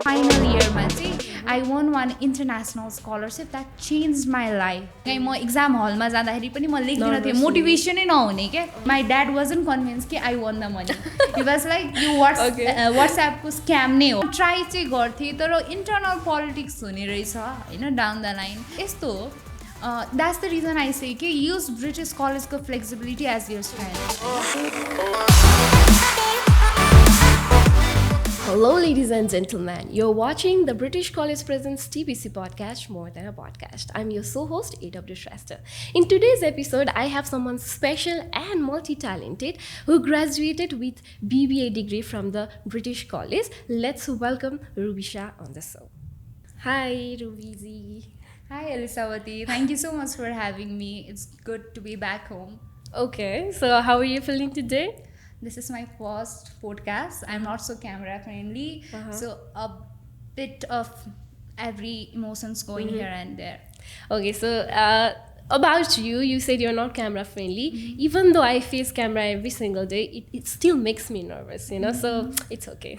Final इयरमा चाहिँ I one one international scholarship that change my life. कहीँ म इक्जाम हलमा जाँदाखेरि पनि म लेख्दिनँ थिएँ, मोटिभेसनै नहुने क्या. माई ड्याड वाजन्ट कन्भिन्स कि I won the money. It was like यो वाट्सएपको स्क्याम नै हो. ट्राई चाहिँ गर्थेँ तर इन्टरनल पोलिटिक्स हुने रहेछ होइन डाउन द लाइन. यस्तो हो. That's the reason I say कि use British College को flexibility as your strength. Hello, ladies and gentlemen. You're watching the British College Presents TBC podcast, More Than a Podcast. I'm your co-host, A.W. Shrestha. In today's episode, I have someone special and multi-talented who graduated with BBA degree from the British College. Let's welcome Ruby Shah on the show. Hi, Ruby. Hi, Alishawoti. Thank you so much for having me. It's good to be back home. Okay, so how are you feeling today? This is my first podcast. I'm not so camera friendly, so a bit of every emotions going here and there. Okay, so about you, you said you're not camera friendly. Even though I face camera every single day, it still makes me nervous, you know, so it's okay.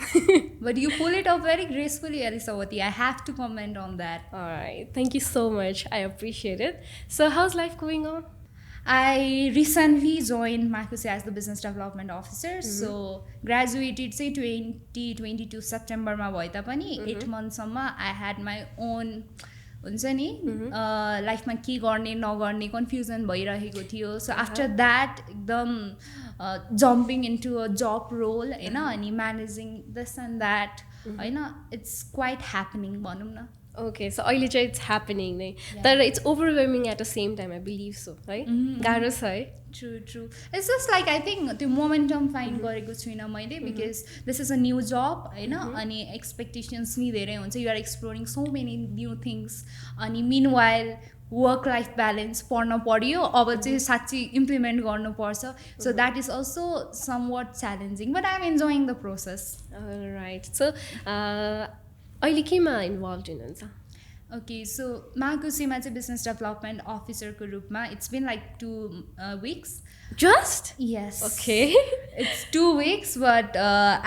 But you pull it off very gracefully, Alishawoti. I have to comment on that. All right, thank you so much. I appreciate it. So how's life going on? I recently joined Maato as the business development officer. So graduated say 2022 September ma bhaye tapani 8 months सम्म I had my own हुन्छ नि लाइफमा के गर्ने नगर्ने confusion भइरहेको थियो. So after that एकदम jumping into a job role होइन अनि म्यानेजिङ दिस एन्ड द्याट होइन इट्स क्वाइट ह्यापनिङ भनौँ न. Okay, so अहिले चाहिँ इट्स ह्यापनिङ नै तर it's overwhelming at the same time I believe so है. गाह्रो छ है. True it's just like I think त्यो मोमेन्टम फाइन्ड गरेको छुइनँ मैले because this is a new job होइन अनि एक्सपेक्टेसन्स नि धेरै हुन्छ. You're exploring so many new things अनि meanwhile work life balance पढ्न पढ्यो अब चाहिँ साँच्ची इम्प्लिमेन्ट गर्नुपर्छ. So that is also somewhat challenging but I am enjoying the process. Right. So अहिले केमा इन्भल्भ हुनुहुन्छ? ओके सो माकुसीमा चाहिँ बिजनेस डेभलपमेन्ट अफिसरको रूपमा it's been like 2 weeks. Just? Yes. Okay. It's 2 weeks, but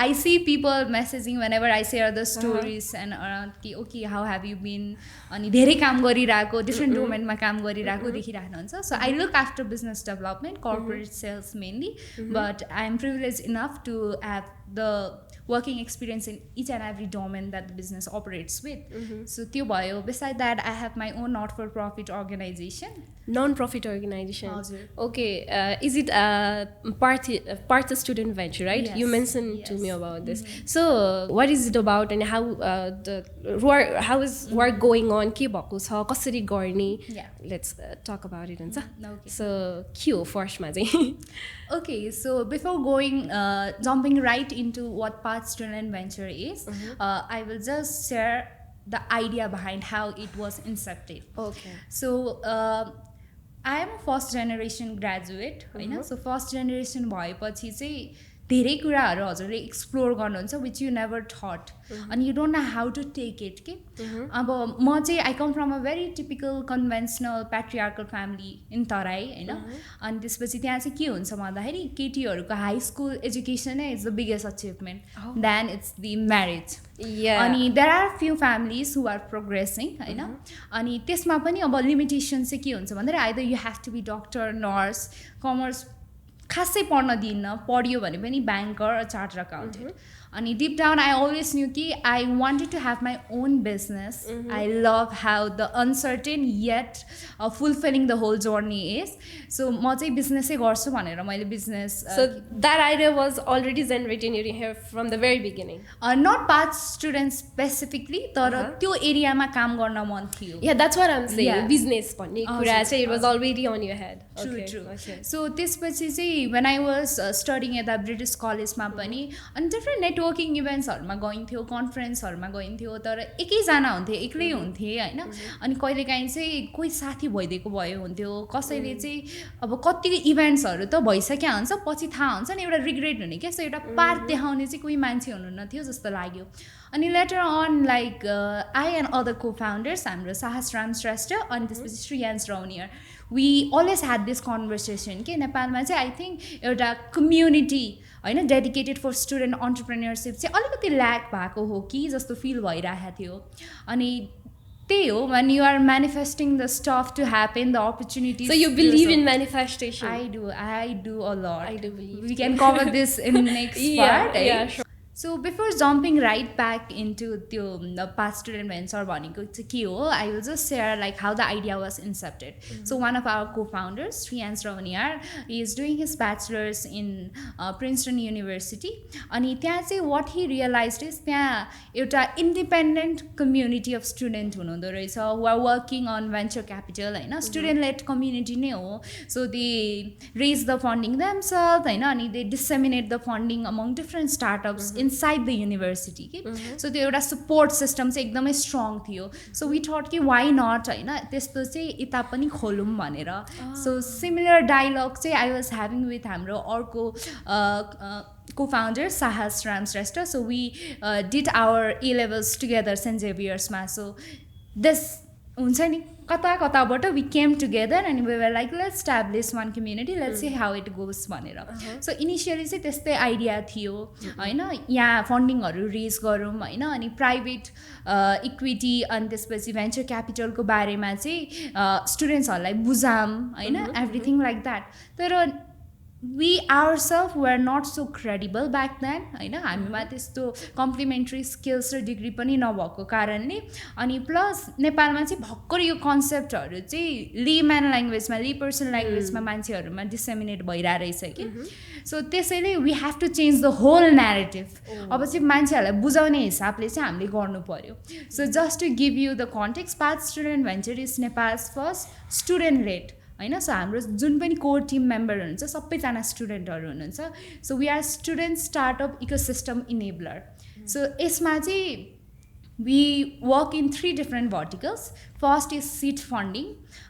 I see people messaging whenever I share the stories and around कि okay how have you been अनि धेरै काम गरिरहेको different डोमेनमा काम गरिरहेको देखिराख्नुहुन्छ. So I look after business development corporate sales mainly but I am privileged enough to have the working experience in each and every domain that the business operates with. So त्यो भयो. Beside that, I have my own not-for-profit organization. Non-profit organization. हजुर. Okay, is it Parth Student Venture, right? Yes. You mentioned Yes. to me about this. So, what is it about and how is work going on? के भएको छ? कसरी गर्ने? Yeah. Let's talk about it हुन्छ. Okay. So, के हो फर्स्टमा चाहिँ? Okay, so before going, jumping right into what Parth Student Venture is, I will just share the idea behind how it was incepted. Okay. So, I am a first generation graduate, होइन. So first generation भएपछि चाहिँ धेरै कुराहरू हजुरले explore गर्नुहुन्छ which you never thought अनि you don't know how to take it कि. अब म चाहिँ I come from a very typical conventional patriarchal family in Terai होइन. अनि त्यसपछि त्यहाँ चाहिँ के हुन्छ भन्दाखेरि केटीहरूको हाई स्कुल एजुकेसन नै is the biggest achievement then it's the marriage. अनि there are few families who are progressing होइन. अनि त्यसमा पनि अब लिमिटेसन चाहिँ के हुन्छ भन्दाखेरि either you have to be doctor nurse commerce खासै पढ्न दिन्न. पढ्यो भने पनि ब्याङ्कर चार्टर अकाउन्टेन्ट. अनि deep down I always knew कि I wanted to have my own business. I love how the uncertain yet fulfilling the whole journey is. So म चाहिँ बिजनेसै गर्छु भनेर मैले business. So that idea was already generated in your head from the very beginning. Not Parth student specifically तर त्यो एरियामा काम गर्न मन थियो. Yeah, that's what I'm saying. Yeah. Business भन्ने कुरा चाहिँ it was already on your head. True. Okay. So त्यसपछि चाहिँ when I was studying at the British कलेजमा पनि अनि डिफ्रेन्ट नेटवर्किङ इभेन्ट्सहरूमा गइन्थ्यो कन्फरेन्सहरूमा गइन्थ्यो तर एकैजना हुन्थे एक्लै हुन्थे होइन. अनि कहिलेकाहीँ चाहिँ कोही साथी भइदिएको भयो हुन्थ्यो कसैले चाहिँ अब कतिको इभेन्ट्सहरू त भइसक्यो हुन्छ पछि थाहा हुन्छ नि एउटा रिग्रेट हुने क्या. सो एउटा पार्ट देखाउने चाहिँ कोही मान्छे हुनुहुन्न थियो जस्तो लाग्यो. अनि later on like I and other को फाउन्डर्स हाम्रो साहस राम श्रेष्ठ अनि त्यसपछि Shreyans Rauniyar we always had this conversation के नेपालमा चाहिँ आई थिङ्क एउटा कम्युनिटी होइन डेडिकेटेड फर स्टुडेन्ट अन्टरप्रेन्योरसिप चाहिँ अलिकति ल्याक भएको हो कि जस्तो फिल भइरहेको थियो अनि त्यही हो when you are manifesting the stuff to happen the opportunities So you believe in manifestation? I do a lot. I do believe we can cover this in next part yeah, sure. So before jumping right back into the Parth Student Venture भनेको चाहिँ के हो I will just share like how the idea was incepted. So one of our co-founders Shriyans Ravaniyar is doing his bachelor's in Princeton University अनि त्यहाँ चाहिँ what he realized is त्यहाँ एउटा independent community of student हुनुहुँदो रहेछ who are working on venture capital होइन student led community नै हो so they raise the funding themselves होइन अनि they disseminate the funding among different startups inside the university के so त्यो एउटा support system चाहिँ एकदमै strong थियो so we thought कि why not होइन त्यस्तो चाहिँ यता पनि खोलौँ भनेर so similar dialogue चाहिँ I was having with हाम्रो अर्को co-founder Shah so we did our A-levels together St. Xavier'sमा so this हुन्छ नि कता कताबाट we came together and we were like let's establish one community let's see how it goes भनेर so initially चाहिँ त्यस्तै idea थियो होइन यहाँ फन्डिङहरू रेज गरौँ होइन अनि प्राइभेट इक्विटी अनि त्यसपछि भेन्चर क्यापिटलको बारेमा चाहिँ स्टुडेन्ट्सहरूलाई बुझाऊँ होइन एभ्रिथिङ लाइक द्याट तर we ourselves were not so credible back then हैन हामीमा त्यस्तो कम्प्लिमेन्ट्री स्किल्स र डिग्री पनि नभएको कारणले अनि प्लस नेपालमा चाहिँ भर्खर यो कन्सेप्टहरू चाहिँ लेम्यान ल्याङ्ग्वेजमा ले पर्सन ल्याङ्ग्वेजमा मान्छेहरूमा डिसेमिनेट भइरहेको रहेछ कि सो त्यसैले we have to change the whole narrative अब चाहिँ मान्छेहरूलाई बुझाउने हिसाबले चाहिँ हामीले गर्नु पर्यो so just to give you the context Parth student venture is Nepal's first student led होइन सो हाम्रो जुन पनि कोर टिम मेम्बर हुनुहुन्छ सबैजना स्टुडेन्टहरू हुनुहुन्छ so we are student startup ecosystem enabler so यसमा चाहिँ we work in 3 different verticals first is seed funding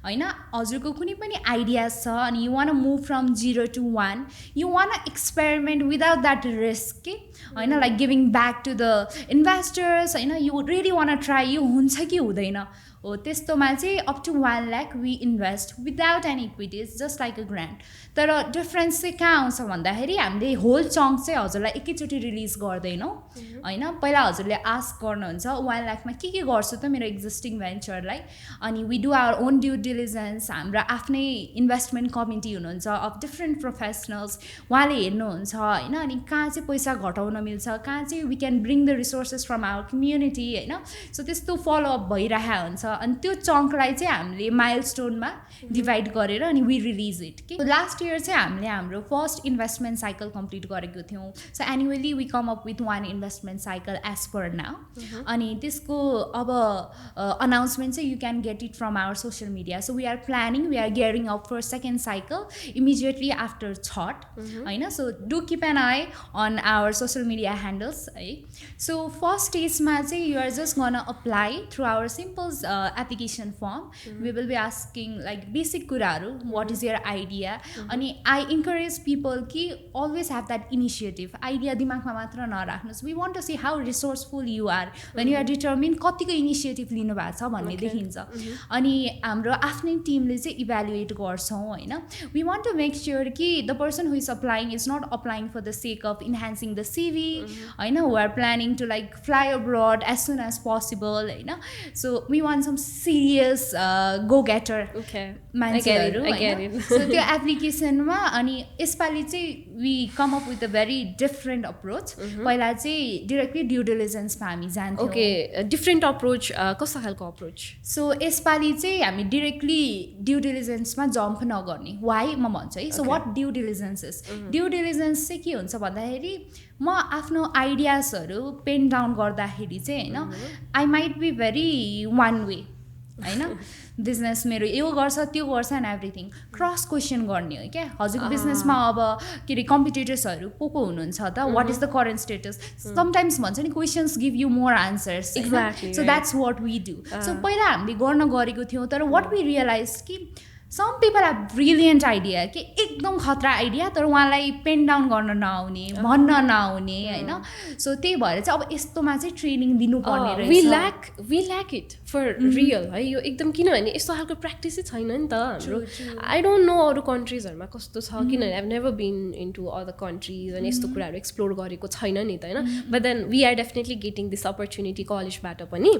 होइन हजुरको कुनै पनि आइडियाज छ अनि you want move from 0 to 1 you want experiment without that risk के होइन like giving back to the investors होइन यु रियली वान ट्राई यो हुन्छ कि हुँदैन हो त्यस्तोमा चाहिँ up to 1 lakh we invest without any equities just like a grant तर डिफ्रेन्स चाहिँ कहाँ आउँछ भन्दाखेरि हामीले होल चङ्क चाहिँ हजुरलाई एकैचोटि रिलिज गर्दैनौँ होइन पहिला हजुरले आस्क गर्नुहुन्छ 1 लाखमा के गर्छु त मेरो एक्जिस्टिङ भेन्चरलाई अनि we do our own due diligence हाम्रो आफ्नै इन्भेस्टमेन्ट कमिटी हुनुहुन्छ अफ डिफ्रेन्ट प्रोफेसनल्स उहाँले हेर्नुहुन्छ होइन अनि कहाँ चाहिँ पैसा घटाउन मिल्छ कहाँ चाहिँ we can bring the resources from our community होइन सो त्यस्तो फलोअप भइरहेको हुन्छ अनि त्यो चङ्कलाई चाहिँ हामीले माइलस्टोनमा डिभाइड गरेर अनि वी रिलिज इट के लास्ट इयर चाहिँ हामीले हाम्रो फर्स्ट इन्भेस्टमेन्ट साइकल कम्प्लिट गरेको थियौँ so annually we come up with 1 investment cycle as per now अनि त्यसको अब अनाउन्समेन्ट चाहिँ you can get it from our social media so we are planning we are gearing up for second cycle immediately after Chhath होइन so do keep an eye on our social media handles है so first स्टेजमा चाहिँ you are just gonna apply through our simple application form we will be asking like basic kuraharu what is your idea ani I encourage people ki always have that initiative idea dimagma matra narakhnuस् we want to see how resourceful you are when you are determined कतिको initiative लिनु भएको छ भन्ने देखिन्छ अनि हाम्रो आफ्नै टिमले चाहिँ इभ्यालुएट गर्छौँ होइन we want to make sure कि the person who is applying is not applying for the sake of enhancing the CV होइन who are planning to like fly abroad as soon as possible होइन so we want some serious go-getter मान्छेहरू होइन so त्यो एप्लिकेसनमा अनि यसपालि चाहिँ we come up with a very different approach पहिला चाहिँ डिरेक्टली ड्यु डिलिजेन्समा हामी जान्थ्यौँ ओके डिफ्रेन्ट अप्रोच कस्तो खालको अप्रोच सो यसपालि चाहिँ हामी डिरेक्टली ड्यु डिलिजेन्समा जम्प नगर्ने वाइ म भन्छु है so what due diligence is due diligence चाहिँ के हुन्छ भन्दाखेरि म आफ्नो आइडियाजहरू पेन डाउन गर्दाखेरि चाहिँ होइन I might be very one way होइन बिजनेस मेरो यो गर्छ त्यो गर्छ एन्ड एभ्रिथिङ क्रस क्वेसन गर्ने हो क्या हजुरको बिजनेसमा अब के अरे कम्पिटिटर्सहरू को हुनुहुन्छ त what is the current status sometimes भन्छ नि questions give you more answers so that's what we do so पहिला हामीले गर्न गरेको थियौँ तर वाट वी रियलाइज कि some people have brilliant idea कि एकदम खतरा आइडिया तर उहाँलाई पेन डाउन गर्न नआउने भन्न नआउने होइन सो त्यही भएर चाहिँ अब यस्तोमा चाहिँ ट्रेनिङ दिनुपर्ने रहेछ we lack it for real है यो एकदम किनभने यस्तो खालको प्र्याक्टिसै छैन नि त हाम्रो आई डोन्ट नो अरू कन्ट्रिजहरूमा कस्तो छ किनभने I have never been into other countries अनि यस्तो कुराहरू एक्सप्लोर गरेको छैन नि त होइन but then we are definitely getting this opportunity कलेजबाट पनि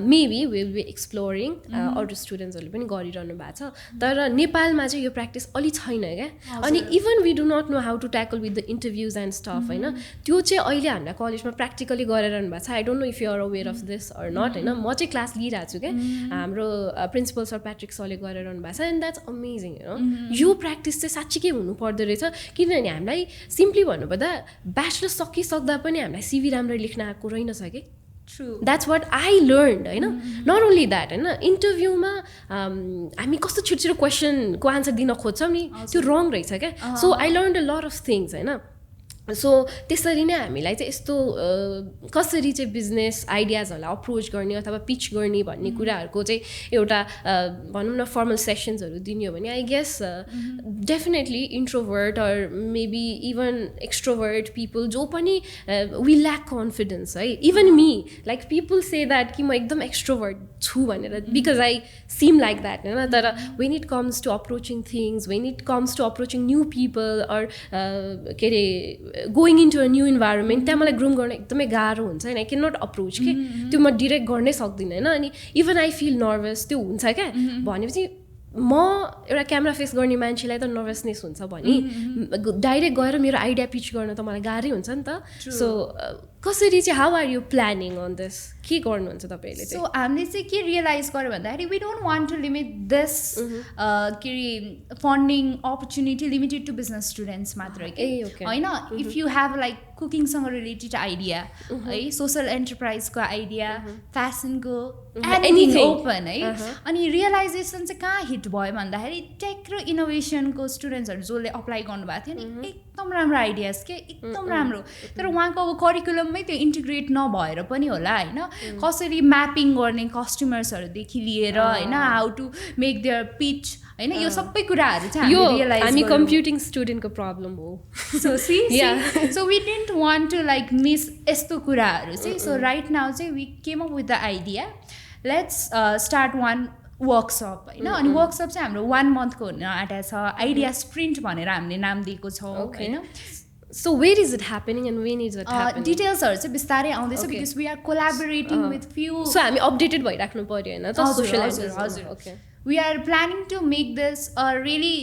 मेबी विल बी एक्सप्लोरिङ अरू स्टुडेन्ट्सहरूले पनि गरिरहनु भएको छ तर नेपालमा चाहिँ यो प्र्याक्टिस अलि छैन क्या अनि even we do not know how to tackle with the interviews and stuff होइन त्यो चाहिँ अहिले हामीलाई कलेजमा प्र्याक्टिकली गरिरहनु भएको छ I don't know if you are aware of this or not होइन म चाहिँ क्लास लिइरहेको छु क्या हाम्रो प्रिन्सिपल सर प्याट्रिक सरले गरिरहनु भएको छ एन्ड द्याट्स अमेजिङ होइन यो प्र्याक्टिस चाहिँ साँच्चीकै हुनु पर्दो रहेछ किनभने हामीलाई सिम्पली भन्नुपर्दा ब्याचलर सकिसक्दा पनि हामीलाई सिभी राम्ररी लेख्न आएको रहेनछ कि द्याट्स वाट आई लर्न होइन नट ओन्ली द्याट होइन इन्टरभ्यूमा हामी कस्तो छिटो छिटो क्वेसनको आन्सर दिन खोज्छौँ नि त्यो रङ रहेछ क्या so I learn a lot of things होइन सो त्यसरी नै हामीलाई चाहिँ यस्तो कसरी चाहिँ बिजनेस आइडियाजहरूलाई अप्रोच गर्ने अथवा पिच गर्ने भन्ने कुराहरूको चाहिँ एउटा भनौँ न फर्मल सेसन्सहरू दिने हो भने I guess definitely introvert or maybe even extrovert people जो पनि वी ल्याक कन्फिडेन्स है even me like people say that कि म एकदम एक्सट्रोभर्ट छु भनेर because I seem like that होइन तर when it comes to approaching things when it comes to approaching new people or के are going into a new environment त्यहाँ मलाई ग्रुम गर्न एकदमै गाह्रो हुन्छ होइन आई क्यान नट अप्रोच के त्यो म डिरेक्ट गर्नै सक्दिनँ होइन अनि इभन आई फिल नर्भस त्यो हुन्छ क्या भनेपछि म एउटा क्यामेरा फेस गर्ने मान्छेलाई त नर्भसनेस हुन्छ भने डाइरेक्ट गएर मेरो आइडिया पिच गर्न त मलाई गाह्रै हुन्छ नि त सो कसरी चाहिँ how are you planning on this के गर्नुहुन्छ तपाईँले सो हामीले चाहिँ के रियलाइज गर्यो भन्दाखेरि we don't want to limit this के अरे funding opportunity limited to business students मात्रै के होइन इफ यु हेभ लाइक कुकिङसँग रिलेटेड आइडिया है सोसल एन्टरप्राइजको आइडिया फ्यासनको एनिथिङ ओपन है अनि रियलाइजेसन चाहिँ कहाँ हिट भयो भन्दाखेरि टेक र इनोभेसनको स्टुडेन्ट्सहरू जसले अप्लाई गर्नुभएको थियो नि एकदम राम्रो आइडियाज के एकदम राम्रो तर उहाँको अब करिकुलममै त्यो इन्टिग्रेट नभएर पनि होला होइन कसरी म्यापिङ गर्ने कस्टमर्सहरूदेखि लिएर होइन how to make their pitch होइन यो सबै कुराहरू चाहिँ यो हामी कम्प्युटिङ स्टुडेन्टको प्रब्लम हो so we didn't want to like miss यस्तो कुराहरू चाहिँ सो राइट नाउ चाहिँ we came up with the idea let's start one workshop होइन अनि वर्कसप चाहिँ हाम्रो 1 मन्थको हुन आँटेको छ आइडिया स्प्रिन्ट भनेर हामीले नाम दिएको छौँ होइन So where is it happening and when is it happening? Detailsहरू चाहिँ बिस्तारै आउँदैछ because we are collaborating with few. So हामी अपडेटेड भइराख्नु पर्यो होइन त सोशल हजुर we are planning to make this a really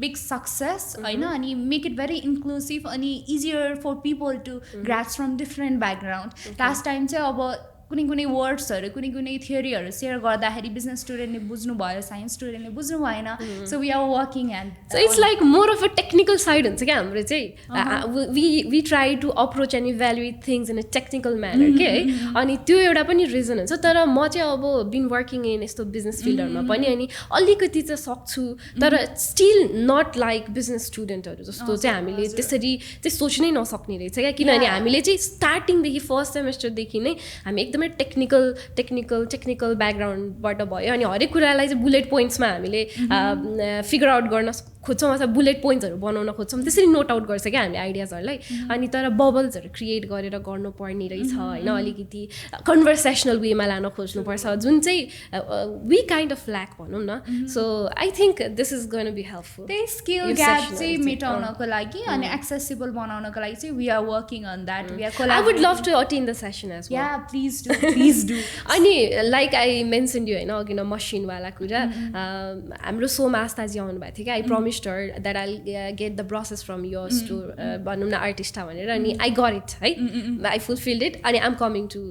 big success होइन अनि make it very inclusive अनि easier for people to grasp from different background. Last time चाहिँ अब कुनै कुनै वर्ड्सहरू कुनै कुनै थियोरीहरू सेयर गर्दाखेरि बिजनेस स्टुडेन्टले बुझ्नु भयो साइन्स स्टुडेन्टले बुझ्नु भएन so we are working and so it's like more of a technical side हुन्छ क्या हाम्रो चाहिँ we try to approach and evaluate things in a technical manner के है अनि त्यो एउटा पनि रिजन हुन्छ तर म चाहिँ अब बिन वर्किङ इन यस्तो बिजनेस फिल्डहरूमा पनि अनि अलिकति चाहिँ सक्छु तर स्टिल नट लाइक बिजनेस स्टुडेन्टहरू जस्तो चाहिँ हामीले त्यसरी चाहिँ सोच्नै नसक्ने रहेछ क्या किनभने हामीले चाहिँ स्टार्टिङदेखि फर्स्ट सेमेस्टरदेखि नै हामी एकदमै टेक्निकल ब्याकग्राउन्डबाट भयो अनि हरेक कुरालाई चाहिँ बुलेट पोइन्ट्समा हामीले फिगर आउट गर्न खोज्छौँ अथवा बुलेट पोइन्ट्सहरू बनाउन खोज्छौँ त्यसरी नोट आउट गर्छ क्या हामीले आइडियाजहरूलाई अनि तर बबल्सहरू क्रिएट गरेर गर्नुपर्ने रहेछ होइन अलिकति कन्भर्सेसनल वेमा लान खोज्नुपर्छ जुन चाहिँ वी काइन्ड अफ ल्याक भनौँ न so I think this is going be helpful त्यही स्किल ग्याप चाहिँ मेटाउनको लागि अनि एक्सेसिबल बनाउनको लागि चाहिँ we are working on that we are I would love to attend the session as yeah please do अनि लाइक आई मेन्सन यु होइन अघि न मसिनवाला कुरा हाम्रो सोमा आस्ताजी आउनुभएको थियो क्या I promised her that I'll get the process from yours to भनौँ न आर्टिस्ट भनेर अनि I got it है I fulfilled it अनि I'm coming to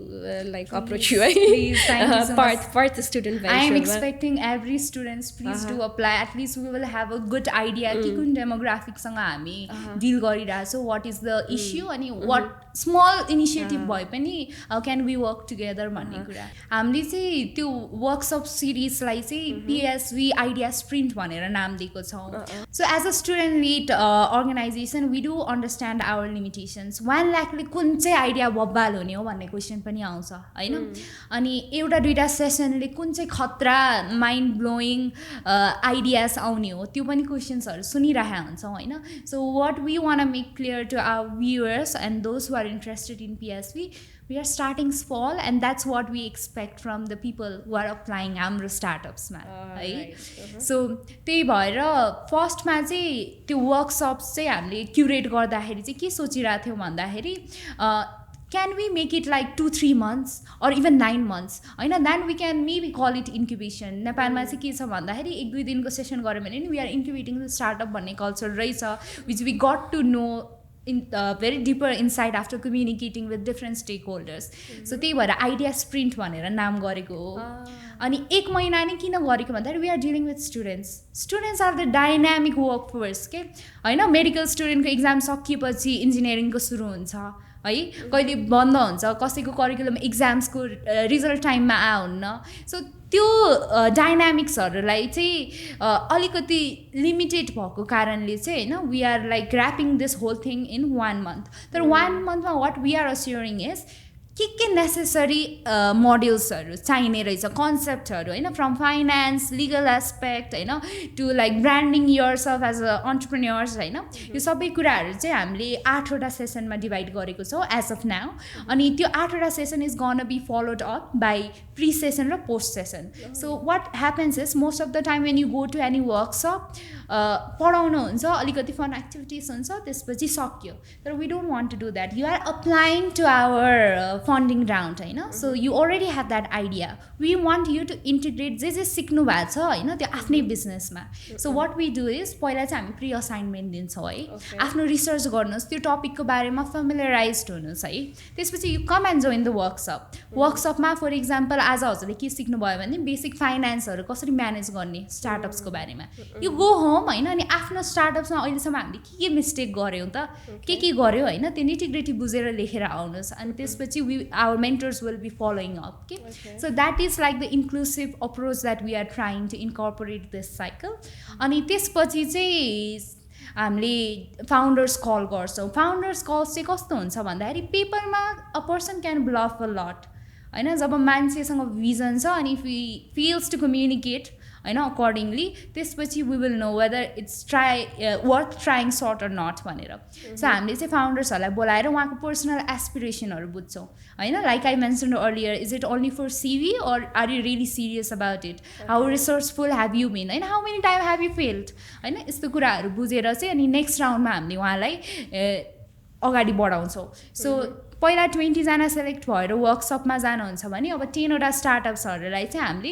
like approach you है Parth Student Venture I am expecting every students please do apply at least we will have a good idea कि कुन demographic सँग हामी deal गरिरहेको छौँ what is the issue अनि what small initiative भए पनि how can we work together भन्ने कुरा हामीले चाहिँ त्यो वर्कसप सिरिजलाई चाहिँ PSV आइडिया स्प्रिन्ट भनेर नाम दिएको छौँ So as a student lead organization, we do understand our limitations. 1 लाखले कुन चाहिँ आइडिया बब्बाल हुने हो भन्ने क्वेसन पनि आउँछ हैन. अनि एउटा दुईटा सेसनले कुन चाहिँ खतरा माइन्ड ब्लोइङ आइडियाज आउने हो त्यो पनि क्वेसन्सहरू सुनिरहेका हुन्छौँ हैन. So what we want to make clear to our viewers and those who are interested in PSV, we are starting small and that's what we expect from the people who are applying हाम्रो स्टार्टअप्समा है. So त्यही भएर फर्स्टमा चाहिँ त्यो workshops चाहिँ हामीले curate गर्दाखेरि चाहिँ के सोचिरहेको थियौँ भन्दाखेरि can we make it like 2-3 months or even 9 months हैन. then we can maybe call it incubation. नेपालमा चाहिँ के छ भन्दाखेरि 1-2 दिनको सेसन गऱ्यो भने नि we are incubating the startup भन्ने कल्चर रहेछ, which we got to know in very deeper insight after communicating with different stakeholders. So त्यही भएर आइडिया स्प्रिन्ट भनेर नाम गरेको हो. अनि 1 महिना नै किन गरेको भन्दाखेरि we are dealing with students are the dynamic workforce के हैन. मेडिकल स्टुडेन्टको इक्जाम सकिएपछि इन्जिनियरिङको सुरु हुन्छ है, कहिले बन्द हुन्छ, कसैको करिकुलम इक्जाम्सको रिजल्ट टाइममा आउन्न. सो त्यो डाइनामिक्सहरूलाई चाहिँ अलिकति लिमिटेड भएको कारणले चाहिँ हैन we are like wrapping this whole thing in 1 month. तर 1 monthमा what we are assuring is के नेसेसरी मोड्युल्सहरू चाहिने रहेछ, कन्सेप्टहरू हैन, फ्रम फाइनेन्स, लिगल एस्पेक्ट हैन to like branding yourself as a entrepreneurs हैन. यो सबै कुराहरू चाहिँ हामीले 8वटा सेसनमा डिभाइड गरेको छौँ एज अफ नाउ. अनि त्यो 8वटा session is gonna be followed up by pre session र post session. So what happens is most of the time when you go to any workshop पढाउनु हुन्छ, अलिकति फन एक्टिभिटिज हुन्छ, त्यसपछि सक्यो. तर we don't want to do that. You are applying to our funding round हैन. So you already have that idea. We want you to integrate जे सिक्नु भएको छ हैन त्यो आफ्नै बिजनेसमा. So what we do is पहिला चाहिँ हामी प्री असाइनमेन्ट दिन्छौँ है. आफ्नो रिसर्च गर्नुहोस्, त्यो टपिकको बारेमा फेमिलियराइज हुनुहोस् है. त्यसपछि you come and join the workshop. वर्कसपमा फर इक्जाम्पल आज हजुरले के सिक्नुभयो भने बेसिक फाइनेन्सहरू कसरी म्यानेज गर्ने स्टार्टअप्सको बारेमा. यु गो होम हैन. अनि आफ्नो स्टार्टअप्समा अहिलेसम्म हामीले के मिस्टेक गऱ्यौँ त, के गर्यो हैन, त्यो निटिग्रिटी बुझेर लेखेर आउनुहोस्. अनि त्यसपछि our mentors will be following up. Okay? So that is like the inclusive approach that we are trying to incorporate this cycle. अनि त्यसपछि चाहिँ हामीले फाउन्डर्स कल गर्छौँ. फाउन्डर्स कल चाहिँ कस्तो हुन्छ भन्दाखेरि पेपरमा a person can bluff a lot हैन. जब मान्छेसँग भिजन छ अनि फिल्स टु कम्युनिकेट हैन अकर्डिङली, त्यसपछि we will know whether it's worth trying short or not भनेर. सो हामीले चाहिँ फाउन्डर्सहरूलाई बोलाएर उहाँको पर्सनल एस्पिरेसनहरू बुझ्छौँ हैन. Like I mention earlier, is it only for CV or are you really serious about it, how रिसर्चफुल have you बिन हैन, how many time have you failed हैन. यस्तो कुराहरू बुझेर चाहिँ अनि नेक्स्ट राउन्डमा हामीले उहाँलाई अगाडि बढाउँछौँ. सो पहिला 20 जना सेलेक्ट भएर वर्कसपमा जानुहुन्छ भने अब 10वटा स्टार्टअप्सहरूलाई चाहिँ हामीले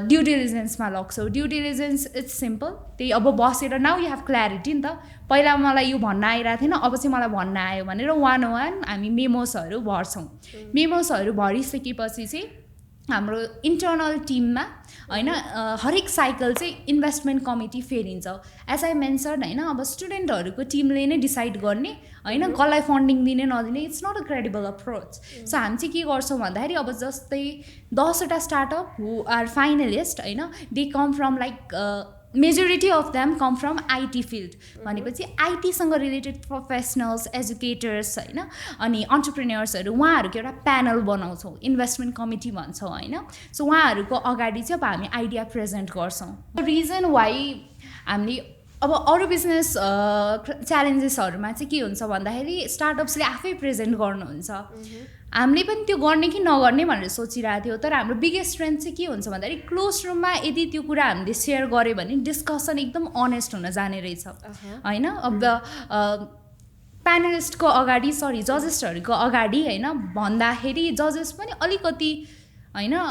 ड्यु डिलिजेन्समा लग्छौँ. Due diligence it's simple. त्यही अब बसेर नाउ यु हेभ क्ल्यारिटी नि त. पहिला मलाई यो भन्न आइरहेको थिएन, अब चाहिँ मलाई भन्न आयो भनेर 101 हामी मेमोसहरू भर्छौँ. मेमोसहरू भरिसकेपछि चाहिँ हाम्रो इन्टर्नल टिममा हैन हरेक साइकल चाहिँ इन्भेस्टमेन्ट कमिटी फेरिन्छ. एज आई मेन्सन हैन अब स्टुडेन्टहरूको टिमले नै डिसाइड गर्ने हैन कसलाई फन्डिङ दिने नदिने. It's not a credible approach. So हामी चाहिँ के गर्छौँ भन्दाखेरि अब जस्तै 10वटा स्टार्टअप हु आर फाइनलिस्ट हैन, they come from like majority of them come from IT field. भनेपछि आइटीसँग रिलेटेड प्रोफेसनल्स, एजुकेटर्स हैन अनि अन्टरप्रेन्योर्सहरू उहाँहरूको एउटा प्यानल बनाउँछौँ, इन्भेस्टमेन्ट कमिटी भन्छौँ हैन. सो उहाँहरूको अगाडि चाहिँ अब हामी आइडिया प्रेजेन्ट गर्छौँ. रिजन वाइ हामीले अब अरू बिजनेस च्यालेन्जेसहरूमा चाहिँ के हुन्छ भन्दाखेरि स्टार्टअप्सले आफै प्रेजेन्ट गर्नुहुन्छ. हामीले पनि त्यो गर्ने कि नगर्ने भनेर सोचिरहेको थियो. तर हाम्रो बिगेस्ट स्ट्रेन्थ चाहिँ के हुन्छ भन्दाखेरि क्लोज रुममा यदि त्यो कुरा हामीले सेयर गऱ्यो भने डिस्कसन एकदम अनेस्ट हुन जाने रहेछ हैन. अब प्यानलिस्टको अगाडि जजेसहरूको अगाडि हैन भन्दाखेरि जजेस पनि अलिकति हैन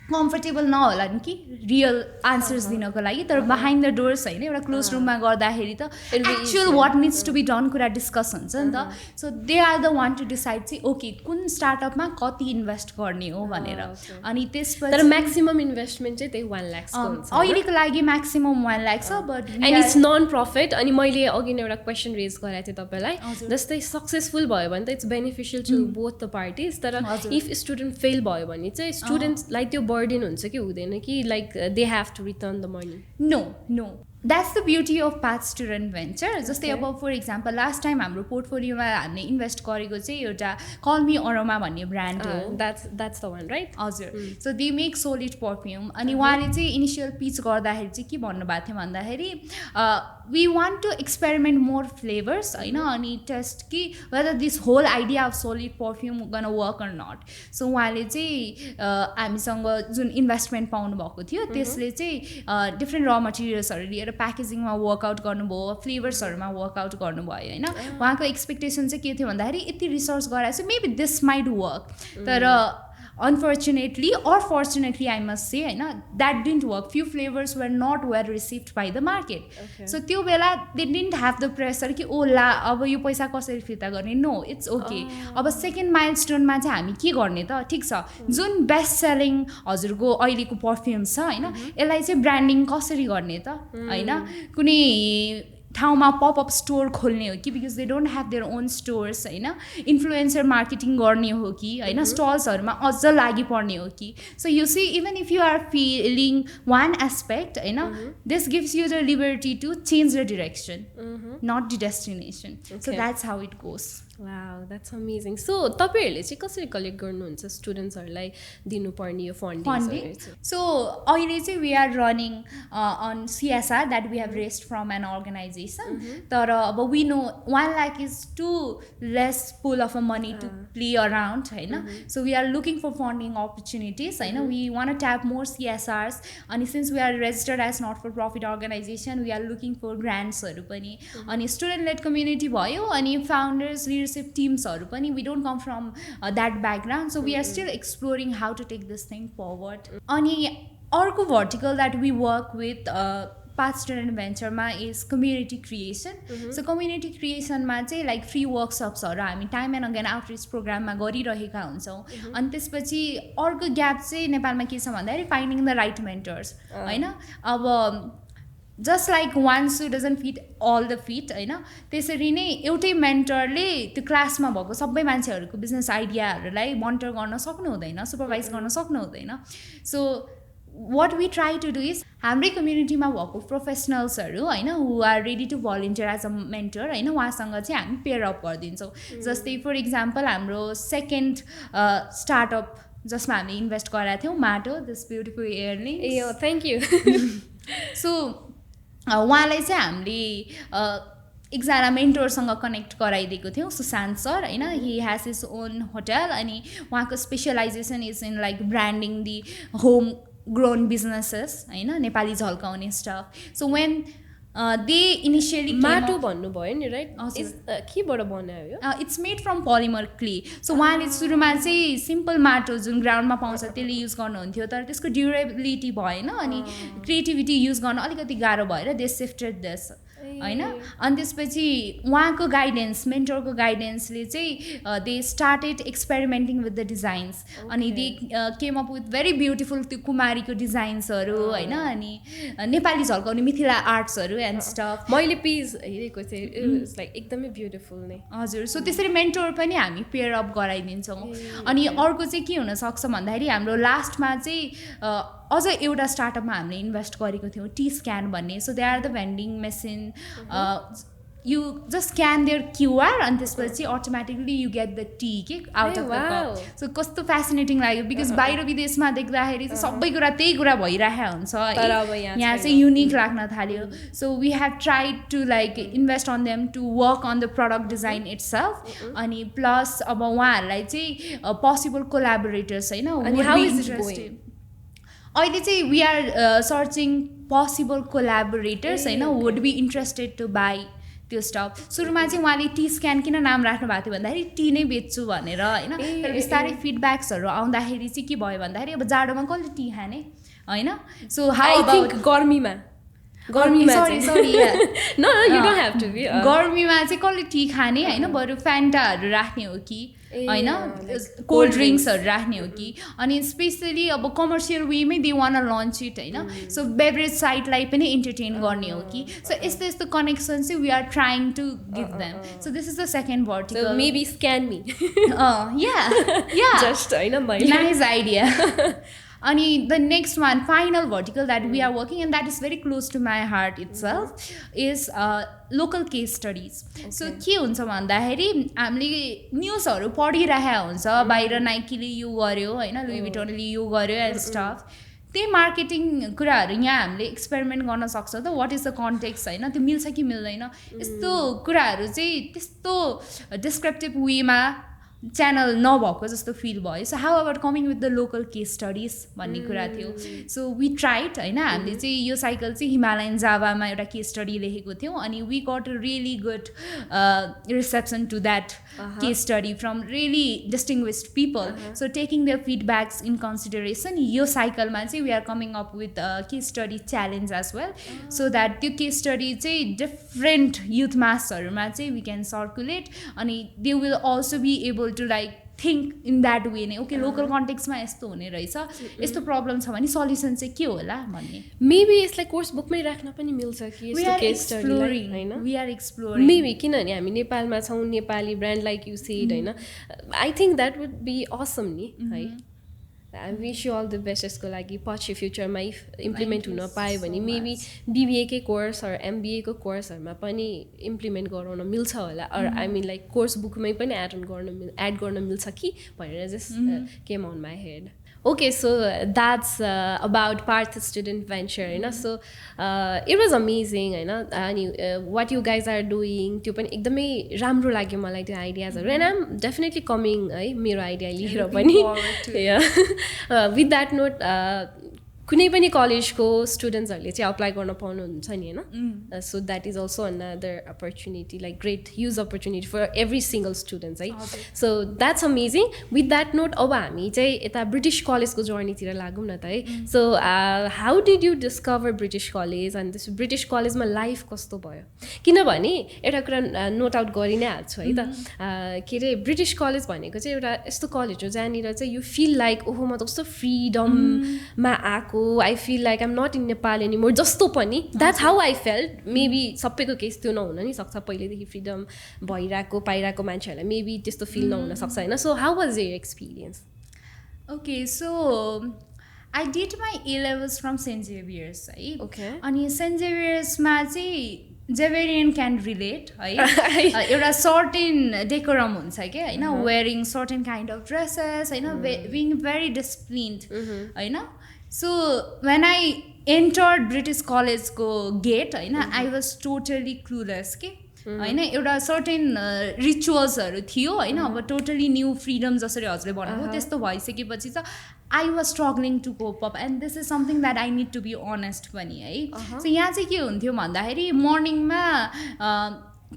कम्फर्टेबल नहोला नि कि रियल आन्सर्स दिनको लागि. तर बिहाइन्ड द डोर्स होइन एउटा क्लोज रुममा गर्दाखेरि त actual what needs to be done कुरा डिस्कस हुन्छ नि त. So they are the one to decide चाहिँ ओके कुन स्टार्टअपमा कति इन्भेस्ट गर्ने हो भनेर. अनि त्यसपछि तर म्याक्सिमम इन्भेस्टमेन्ट चाहिँ त्यही 1 लाख हुन्छ अहिलेको लागि. म्याक्सिमम 1 लाख छ. But and it's non profit. अनि मैले अघि नै एउटा क्वेसन रेज गराएको थिएँ तपाईँलाई, जस्तै सक्सेसफुल भयो भने त it's beneficial to both the parties. तर इफ स्टुडेन्ट फेल भयो भने चाहिँ स्टुडेन्ट्सलाई त्यो बर्डन हुन्छ कि हुँदैन कि like they have to return the money? No That's the beauty of Parth Student Venture. जस्तै अब फर इक्जाम्पल लास्ट टाइम हाम्रो पोर्टफोलियोमा हामीले इन्भेस्ट गरेको चाहिँ एउटा Call Me Aroma भन्ने ब्रान्ड हो. That's the one, right? हजुर. So they make solid perfume. अनि उहाँले चाहिँ इनिसियल पिच गर्दाखेरि चाहिँ के भन्नुभएको थियो भन्दाखेरि we want to experiment more flavors होइन अनि टेस्ट कि whether this whole idea of solid perfume gonna work or not. So उहाँले चाहिँ हामीसँग जुन इन्भेस्टमेन्ट पाउनु भएको थियो त्यसले चाहिँ डिफ्रेन्ट र मटेरियल्सहरू लिएर प्याकेजिङमा वर्कआउट गर्नुभयो फ्लेभर्सहरूमा वर्कआउट गर्नुभयो होइन उहाँको एक्सपेक्टेसन चाहिँ के थियो भन्दाखेरि यति रिसर्च गराएछ मेबी दिस माइट वर्क तर unfortunately or fortunately I must say that didn't work. Few flavors were not well received by the market. So त्यो बेला they didn't have the pressure कि ओ ला अब यो पैसा कसरी फिर्ता गर्ने. No, it's okay. अब सेकेन्ड माइलस्टोनमा चाहिँ हामी के गर्ने त ठिक छ जुन बेस्ट सेलिङ हजुरको अहिलेको पर्फ्युम छ होइन यसलाई चाहिँ ब्रान्डिङ कसरी गर्ने त होइन कुनै ठाउँमा पपअप स्टोर खोल्ने हो कि because they don't have their own stores होइन इन्फ्लुएन्सर मार्केटिङ गर्ने हो कि होइन स्टल्सहरूमा अझ लागि पर्ने हो कि so you see even if you are feeling one aspect होइन this gives you the liberty to change the direction not the destination so that's how it goes. Wow, that's amazing. So, तपाईहरुले चाहिँ कसरी collect गर्नुहुन्छ स्टुडेन्ट्सहरुलाई दिनुपर्ने यो funding? So, अहिले चाहिँ we are running on CSR that we have raised from an organization. तर अब we know 1 lakh is too less pool of a money to play around हैन. So, we are looking for funding opportunities हैन. We want to tap more CSRs and since we are registered as not for profit organization, we are looking for grants हरु पनि. अनि student led community भयो अनि founders teams we don't come from that background so we are still exploring how to take this thing forward. Ani अर्को vertical that we work with Parth Student Venture ma is community creation. So community creation ma चाहिँ like free workshops हरु हामी time and again outreach program मा गरिरहेका हुन्छौं अनि त्यसपछि अर्को ग्याप चाहिँ नेपालमा के छ भन्दाखेरि finding the right mentors हैन अब just like one shoe doesn't fit all the feet हैन त्यसरी नै एउटै मेन्टरले त्यो क्लासमा भएको सबै मान्छेहरुको बिजनेस आइडियाहरुलाई मनिटर गर्न सक्नु हुँदैन सुपरवाइज गर्न सक्नु हुँदैन so what we try to do is हाम्रो कम्युनिटीमा भएको प्रोफेसनल्सहरु हैन who are ready to volunteer as a mentor हैन उहाँसँग चाहिँ हामी पेयर अप गरिदिन्छौं जस्तै फर एक्जाम्पल हाम्रो सेकेन्ड स्टार्टअप जसमा हामी इन्भेस्ट गरेका थियौं माटो दिस ब्युटिफुल इयरलिङ ए थ्यांक यू सो उहाँलाई चाहिँ हामीले एकजना मेन्टरसँग कनेक्ट गराइदिएको थियौँ सुशान्त सर हैन he has his own hotel अनि उहाँको specialisation is in like branding the home grown businesses हैन नेपाली झल्काउने stuff so when they initially Mato भन्नुभयो नि राइट केबाट बनायो यो it's made from polymer clay so उहाँले सुरुमा चाहिँ सिम्पल माटो जुन ग्राउन्डमा पाउँछ त्यसले युज गर्नुहुन्थ्यो तर त्यसको ड्युरेबिलिटी भएन अनि क्रिएटिभिटी युज गर्न अलिकति गाह्रो भएर दे सिफ्टेड दिस हैन अनि त्यसपछि उहाँको गाइडेन्स मेन्टरको गाइडेन्सले चाहिँ they started experimenting with the designs अनि they came up with very beautiful त्यो कुमारीको डिजाइन्सहरू हैन अनि नेपाली झल्काउने मिथिला आर्ट्सहरू एन्ड स्टफ मैले पेज हेरेको थिएँ इट्स लाइक एकदमै ब्युटिफुल नै हजुर सो त्यसरी मेन्टर पनि हामी पेयर अप गराइदिन्छौँ अनि अर्को चाहिँ के हुन सक्छ भन्दाखेरि हाम्रो लास्टमा चाहिँ अझ एउटा स्टार्टअपमा हामीले इन्भेस्ट गरेको थियौँ टी स्क्यान भन्ने so they are the vending machine you just scan there QR अनि त्यसपछि automatically you get the tea के out of the cup so कस्तो फेसिनेटिङ लाग्यो बिकज बाहिर विदेशमा देख्दाखेरि चाहिँ सबै कुरा त्यही कुरा भइरहेको हुन्छ यहाँ चाहिँ युनिक लाग्न थाल्यो so we have tried to like invest on them to work on the product design itself अनि प्लस अब उहाँहरूलाई चाहिँ पोसिबल कोलाबोरेटर्स होइन अहिले चाहिँ we are searching possible collaborators होइन would be interested to buy त्यो स्टफ सुरुमा चाहिँ उहाँले टी स्क्यान किन नाम राख्नु भएको थियो भन्दाखेरि टी नै बेच्छु भनेर होइन तर बिस्तारै फिडब्याक्सहरू आउँदाखेरि चाहिँ के भयो भन्दाखेरि अब जाडोमा कसले टी खाने होइन सो हाउ अबाउट गर्मीमा गर्मीमा चाहिँ कसले टी खाने होइन बरु फ्यान्टाहरू राख्ने हो कि होइन कोल्ड ड्रिङ्क्सहरू राख्ने हो कि अनि स्पेसली अब कमर्सियल वेमै दे वान लन्च इट होइन सो बेभरेज साइटलाई पनि इन्टरटेन गर्ने हो कि सो यस्तो यस्तो कनेक्सन चाहिँ we are trying to give them so this is the second vertical maybe scan me yeah just होइन नाइस आइडिया अनि the next one final vertical that we are working and that is very close to my heart itself is local case studies so के हुन्छ भन्दाखेरि हामीले न्युजहरू पढिरहेको हुन्छ बाहिर नाइकीले यो गर्यो होइन लुई भिटनले यो गर्यो एन्ड स्टफ त्यही मार्केटिङ कुराहरू यहाँ हामीले एक्सपेरिमेन्ट गर्न सक्छ त वाट इज द कन्टेक्स्ट होइन त्यो मिल्छ कि मिल्दैन यस्तो कुराहरू चाहिँ त्यस्तो डिस्क्रिप्टिभ वेमा च्यानल नभएको जस्तो फिल भयो so how about coming with the local case studies भन्ने कुरा थियो सो वी ट्राइड होइन हामीले चाहिँ यो साइकल चाहिँ हिमालयन जावामा एउटा केस स्टडी लेखेको थियौँ अनि we got a really good reception to that case study from really distinguished people so taking their feedbacks in consideration यो साइकलमा चाहिँ we are coming up with case study challenge as well so that त्यो case study चाहिँ different youth मासहरूमा चाहिँ we can circulate अनि they will also be able to like think in that way नै okay local कन्टेक्स्टमा यस्तो हुने रहेछ यस्तो प्रब्लम छ भने सल्युसन चाहिँ के होला भन्ने मेबी यसलाई कोर्स बुकमै राख्न पनि मिल्छ कि यस्तो केस स्टडी हैन वी आर एक्सप्लोरिङ मेबी किनभने हामी नेपालमा छौँ Nepali brand like you said हैन I think that would be awesome नि है I wish you all the best यसको लागि पछि फ्युचरमा इफ इम्प्लिमेन्ट हुन पायो भने मेबी बिबिएकै कोर्स अर एमबिएको कोर्सहरूमा पनि इम्प्लिमेन्ट गराउन मिल्छ होला or I mean like course बुकमै पनि एड गर्न मिल्छ कि भनेर just came on my head Okay, so that's about Parth Student Venture, you know. So it was amazing, you know. And what you guys are doing, त्यो पनि एकदमै राम्रो लाग्यो मलाई त्यो आइडियाजहरू and I'm definitely coming है मेरो आइडिया लिएर पनि with that note कुनै पनि कलेजको स्टुडेन्ट्सहरूले चाहिँ अप्लाई गर्न पाउनुहुन्छ नि होइन so that is also another opportunity like great huge opportunity for every single students है so that's amazing with that note अब हामी चाहिँ यता ब्रिटिस कलेजको जर्नीतिर लागौँ न त है so how did you discover British college अनि त्यस ब्रिटिस कलेजमा लाइफ कस्तो भयो किनभने एउटा कुरा नोट आउट गरि नै हाल्छु है त के अरे ब्रिटिस कलेज भनेको चाहिँ एउटा यस्तो कलेज हो जहाँनिर चाहिँ यु फिल लाइक ओहो म त कस्तो फ्रिडममा आएको I feel like I'm not in Nepal anymore जस्तो पनि that's how I felt maybe सबैको केस त्यो नहुन नि सक्छ पहिलेदेखि फ्रिडम भइरहेको पाइरहेको मान्छेहरूलाई मेबी त्यस्तो फिल नहुन सक्छ होइन so how was your experience? Okay, so I did my A-levels from St. Xavier's है okay अनि St. Xavier'sमा चाहिँ Xaverian can relate है एउटा सर्टेन डेकोरम हुन्छ क्या होइन wearing certain kind of dresses होइन बिङ भेरी डिसिप्लिन्ड होइन so when I entered British कलेजको गेट होइन आई वाज टोटली क्लुलेस के होइन एउटा सर्टेन रिचुअल्सहरू थियो होइन अब टोटली न्यू फ्रिडम जसरी हजुरले भन्नुभयो त्यस्तो भइसकेपछि चाहिँ I was struggling to cope up and this is something that I need to be honest पनि है सो यहाँ चाहिँ के हुन्थ्यो भन्दाखेरि मर्निङमा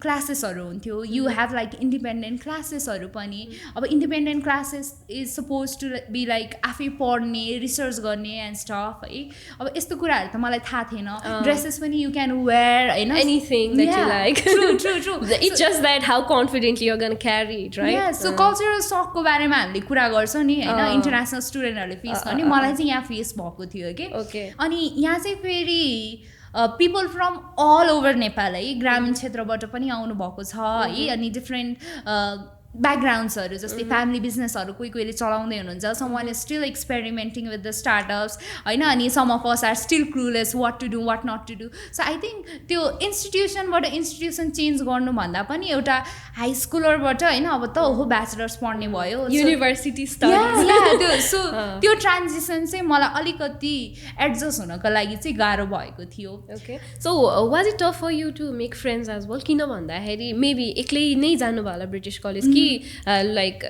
क्लासेसहरू हुन्थ्यो यु हेभ लाइक इन्डिपेन्डेन्ट क्लासेसहरू पनि अब independent classes is suppose to be like आफै पढ्ने रिसर्च गर्ने एन्ड स्टफ है अब यस्तो कुराहरू त मलाई थाहा थिएन ड्रेसेस पनि यु क्यान वेयर होइन anything that you like true it's just that how confidently you're going to carry it right yeah so cultural shock को बारेमा हामीले कुरा गर्छौँ नि होइन इन्टरनेसनल स्टुडेन्टहरूले फेस गर्ने मलाई चाहिँ यहाँ फेस भएको थियो कि अनि यहाँ चाहिँ फेरि people from all over Nepal है ग्रामीण क्षेत्रबाट पनि आउनु भएको छ है अनि डिफ्रेन्ट ब्याकग्राउन्ड्सहरू जस्तै फ्यामिली बिजनेसहरू कोही कोहीले चलाउँदै हुनुहुन्छ some one is still experimenting with the startups होइन अनि some of us are still clueless what to do what not to do so I think त्यो इन्स्टिट्युसनबाट इन्स्टिट्युसन चेन्ज गर्नुभन्दा पनि एउटा हाई स्कुलरबाट होइन अब त हो ब्याचलर्स पढ्ने भयो युनिभर्सिटी स्टडिज सो त्यो ट्रान्जिसन चाहिँ मलाई अलिकति एडजस्ट हुनको लागि चाहिँ गाह्रो भएको थियो okay so was it tough for you to make friends as well किन भन्दाखेरि मेबी एक्लै नै जानुभयो होला ब्रिटिस कलेज like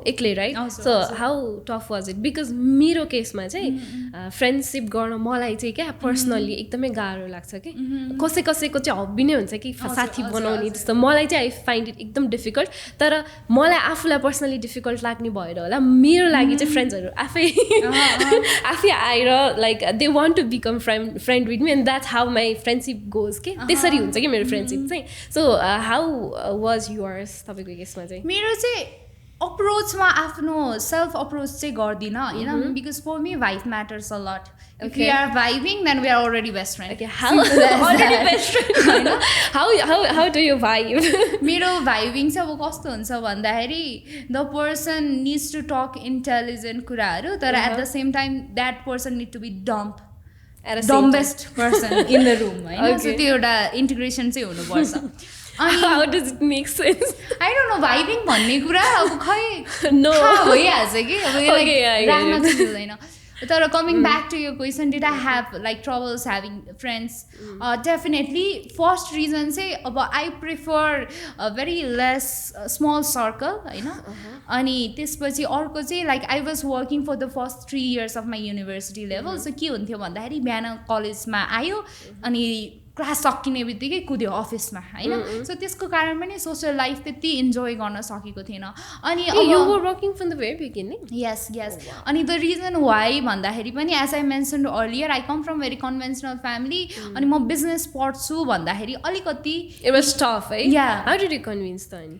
एक्लै right so how tough was it because मेरो केसमा चाहिँ फ्रेन्डसिप गर्न मलाई चाहिँ क्या पर्सनल्ली एकदमै गाह्रो लाग्छ कि कसैको चाहिँ हब्बी नै हुन्छ कि साथी बनाउने जस्तो मलाई चाहिँ आई फाइन्ड इट एकदम डिफिकल्ट तर मलाई आफूलाई पर्सनली डिफिकल्ट लाग्ने भएर होला मेरो लागि चाहिँ फ्रेन्ड्सहरू आफै आएर like they want to become friend with me and that's how my friendship goes के त्यसरी हुन्छ कि मेरो फ्रेन्डसिप चाहिँ सो हाउ वाज युवर्स तपाईँको केसमा चाहिँ मेरो चाहिँ अप्रोचमा आफ्नो सेल्फ अप्रोच चाहिँ गर्दिनँ होइन because for me vibe matters a lot if we are vibing then we are already best friend already best friend how do you vibe मेरो भाइबिङ चाहिँ अब कस्तो हुन्छ भन्दाखेरि the person needs to talk intelligent कुराहरू तर at the same time that person need to be dumbest person in the room होइन so त्यो एउटा इन्टिग्रेसन चाहिँ हुनुपर्छ how does it make sense I don't know भाइबिङ भन्ने कुरा अब खै No. भइहाल्छ कि अब Okay, yeah, राख्न चाहिँ मिल्दैन तर coming back to your question did I have like troubles having friends definitely first reason चाहिँ अब I prefer very less small circle होइन अनि त्यसपछि अर्को चाहिँ like I was working for the first 3 years of my university level so के हुन्थ्यो भन्दाखेरि बिहान कलेजमा आयो अनि क्लास सकिने बित्तिकै कुद्यो अफिसमा होइन सो त्यसको कारण पनि सोसियल लाइफ त्यति इन्जोय गर्न सकेको थिएन अनि you were working from the very beginning yes अनि द रिजन वाइ भन्दाखेरि पनि as I mentioned earlier I come from very conventional family अनि म बिजनेस पढ्छु भन्दाखेरि अलिकति it was tough है how did you convince them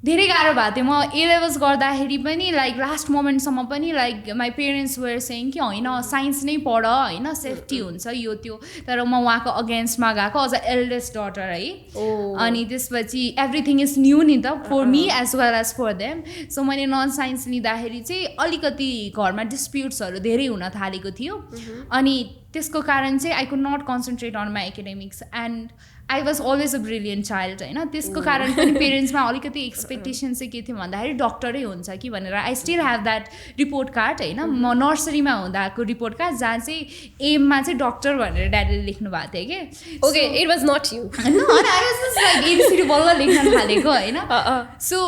धेरै गाह्रो भएको थियो म ए लेभल्स गर्दाखेरि पनि लाइक लास्ट मोमेन्टसम्म पनि like my parents were saying कि होइन साइन्स नै पढ होइन सेफ्टी हुन्छ यो त्यो तर म उहाँको अगेन्स्टमा गएको अझ एल्डेस्ट डटर है अनि त्यसपछि एभ्रिथिङ इज न्यू नि त for me as well as for them so मैले नन साइन्स लिँदाखेरि चाहिँ अलिकति घरमा डिस्प्युट्सहरू धेरै हुन थालेको थियो अनि त्यसको कारण चाहिँ I could not concentrate on my academics and I was always a brilliant child होइन त्यसको कारण पनि पेरेन्ट्समा अलिकति एक्सपेक्टेसन चाहिँ के थियो भन्दाखेरि डक्टरै हुन्छ कि भनेर I still have that report card होइन म नर्सरीमा हुँदाको रिपोर्ट कार्ड जहाँ चाहिँ एममा चाहिँ डक्टर भनेर ड्याडीले लेख्नु भएको थियो कि okay it was not you ABCD बल्ल लेख्न थालेको होइन सो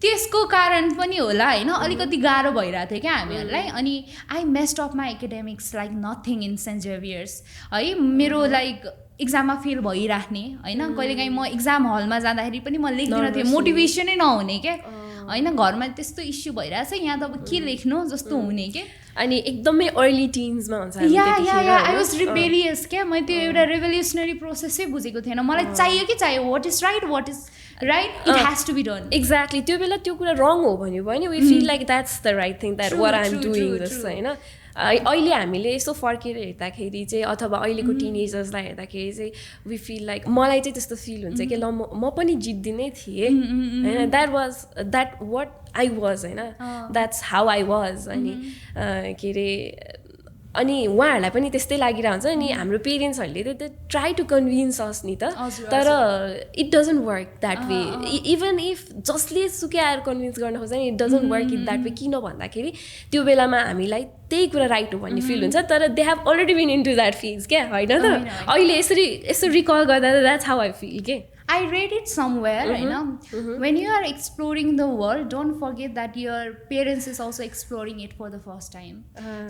त्यसको कारण पनि होला होइन अलिकति गाह्रो भइरहेको थियो क्या हामीहरूलाई अनि I messed up my academics like nothing in Saint Xavier's है मेरो लाइक इक्जाममा फेल भइराख्ने होइन कहिलेकाहीँ म इक्जाम हलमा जाँदाखेरि पनि म लेख्दिनँ थिएँ मोटिभेसनै नहुने क्या होइन घरमा त्यस्तो इस्यु भइरहेछ यहाँ त अब के लेख्नु जस्तो हुने के अनि एकदमै अर्ली टिन्समा हुन्छ या आई वाज रिबेलियस क्या मैले त्यो एउटा रेभोल्युसनरी प्रोसेसै बुझेको थिएन मलाई चाहियो कि चाहियो what is right it has to be done exactly त्यो बेला त्यो कुरा रङ हो भन्यो भने we feel like that's the right thing that what I am doing जस्तो होइन अहिले हामीले यसो फर्केर हेर्दाखेरि चाहिँ अथवा अहिलेको टिनेजर्सलाई हेर्दाखेरि चाहिँ वी फिल लाइक मलाई चाहिँ त्यस्तो फिल हुन्छ कि ल म पनि जित्दिनै थिएँ होइन द्याट वाट आई वाज होइन द्याट्स हाउ आई वाज अनि के अरे अनि उहाँहरूलाई पनि त्यस्तै लागिरहेको हुन्छ अनि हाम्रो पेरेन्ट्सहरूले त ट्राई टु कन्भिन्स अस नि त तर it doesn't work that way even if जसले सुकै आएर कन्भिन्स गर्न खोज्छ नि it doesn't work in that way किन भन्दाखेरि त्यो बेलामा हामीलाई त्यही कुरा राइट हो भन्ने फिल हुन्छ तर they have already been into that phase क्या होइन त अहिले यसो रिकल गर्दा त द्याट्स हाउ आई फिल के I read it somewhere, when you are exploring the world, don't forget that your parents is also exploring it for the first time.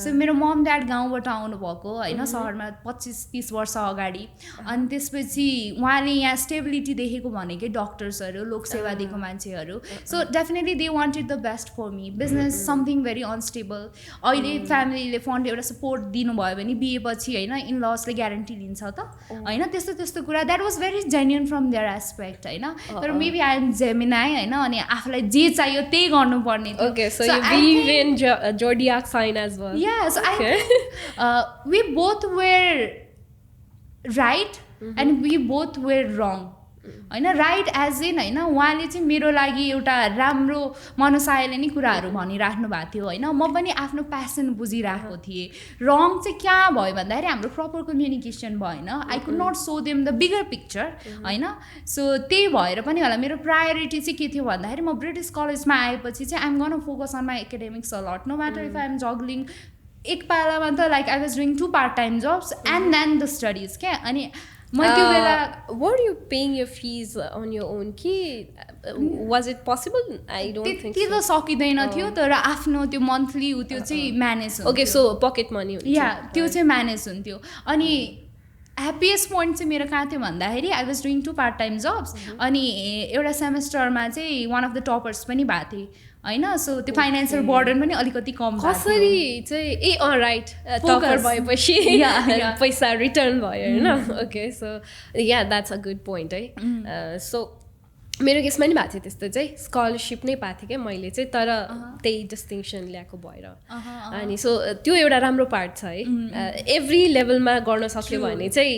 So मेरो मम dad गाउँबाट आउनुभएको होइन सहरमा 25-30 वर्ष अगाडि अनि त्यसपछि उहाँले यहाँ स्टेबिलिटी देखेको भनेकै डक्टर्सहरू लोकसेवा दिएको मान्छेहरू so definitely they wanted the best for me business something very unstable अहिले फ्यामिलीले फन्ड एउटा सपोर्ट दिनुभयो भने बिएपछि होइन इन लसले ग्यारेन्टी दिन्छ त होइन त्यस्तो कुरा that was very genuine from their aspect होइन तर मेबी आई एम जेमिनाई होइन अनि आफूलाई जे चाहियो त्यही गर्नुपर्ने थियो Okay, so you believe in zodiac sign as well. Yeah, so I think we both were right and we both were wrong. होइन राइट एज इन होइन उहाँले चाहिँ मेरो लागि एउटा राम्रो मनसायले नै कुराहरू भनिराख्नु भएको थियो होइन म पनि आफ्नो प्यासन बुझिरहेको थिएँ रङ चाहिँ कहाँ भयो भन्दाखेरि हाम्रो प्रपर कम्युनिकेसन भएन I could not show them the bigger picture होइन सो त्यही भएर पनि होला मेरो प्रायोरिटी चाहिँ के थियो भन्दाखेरि म ब्रिटिस कलेजमा आएपछि चाहिँ I'm gonna focus on my academics a lot no matter if I am juggling एक पालामा त like I was doing 2 part time jobs and then the studies क्या अनि were you paying your fees on your own कि was it possible I don't think so सकिदैन थियो तर आफ्नो त्यो मन्थली त्यो चाहिँ म्यानेज हुन्थ्यो okay so pocket money हुन्थ्यो या त्यो चाहिँ म्यानेज हुन्थ्यो अनि ह्याप्पिएस्ट पोइन्ट चाहिँ मेरो कहाँ थियो भन्दाखेरि I was doing 2 part time jobs अनि एउटा सेमेस्टरमा चाहिँ वान अफ द टपर्स पनि भएको थिएँ होइन सो त्यो फाइनेन्सियल बर्डन पनि अलिकति कम कसरी चाहिँ ए राइट टपर भएपछि पैसा रिटर्न भयो होइन okay so yeah that's a good point है सो मेरो केसमा नि भएको थियो त्यस्तो चाहिँ स्कलरसिप नै पाएको थिएँ क्या मैले चाहिँ तर त्यही डिस्टिङसन ल्याएको भएर अनि सो त्यो एउटा राम्रो पार्ट छ है एभ्री लेभलमा गर्न सक्यो भने चाहिँ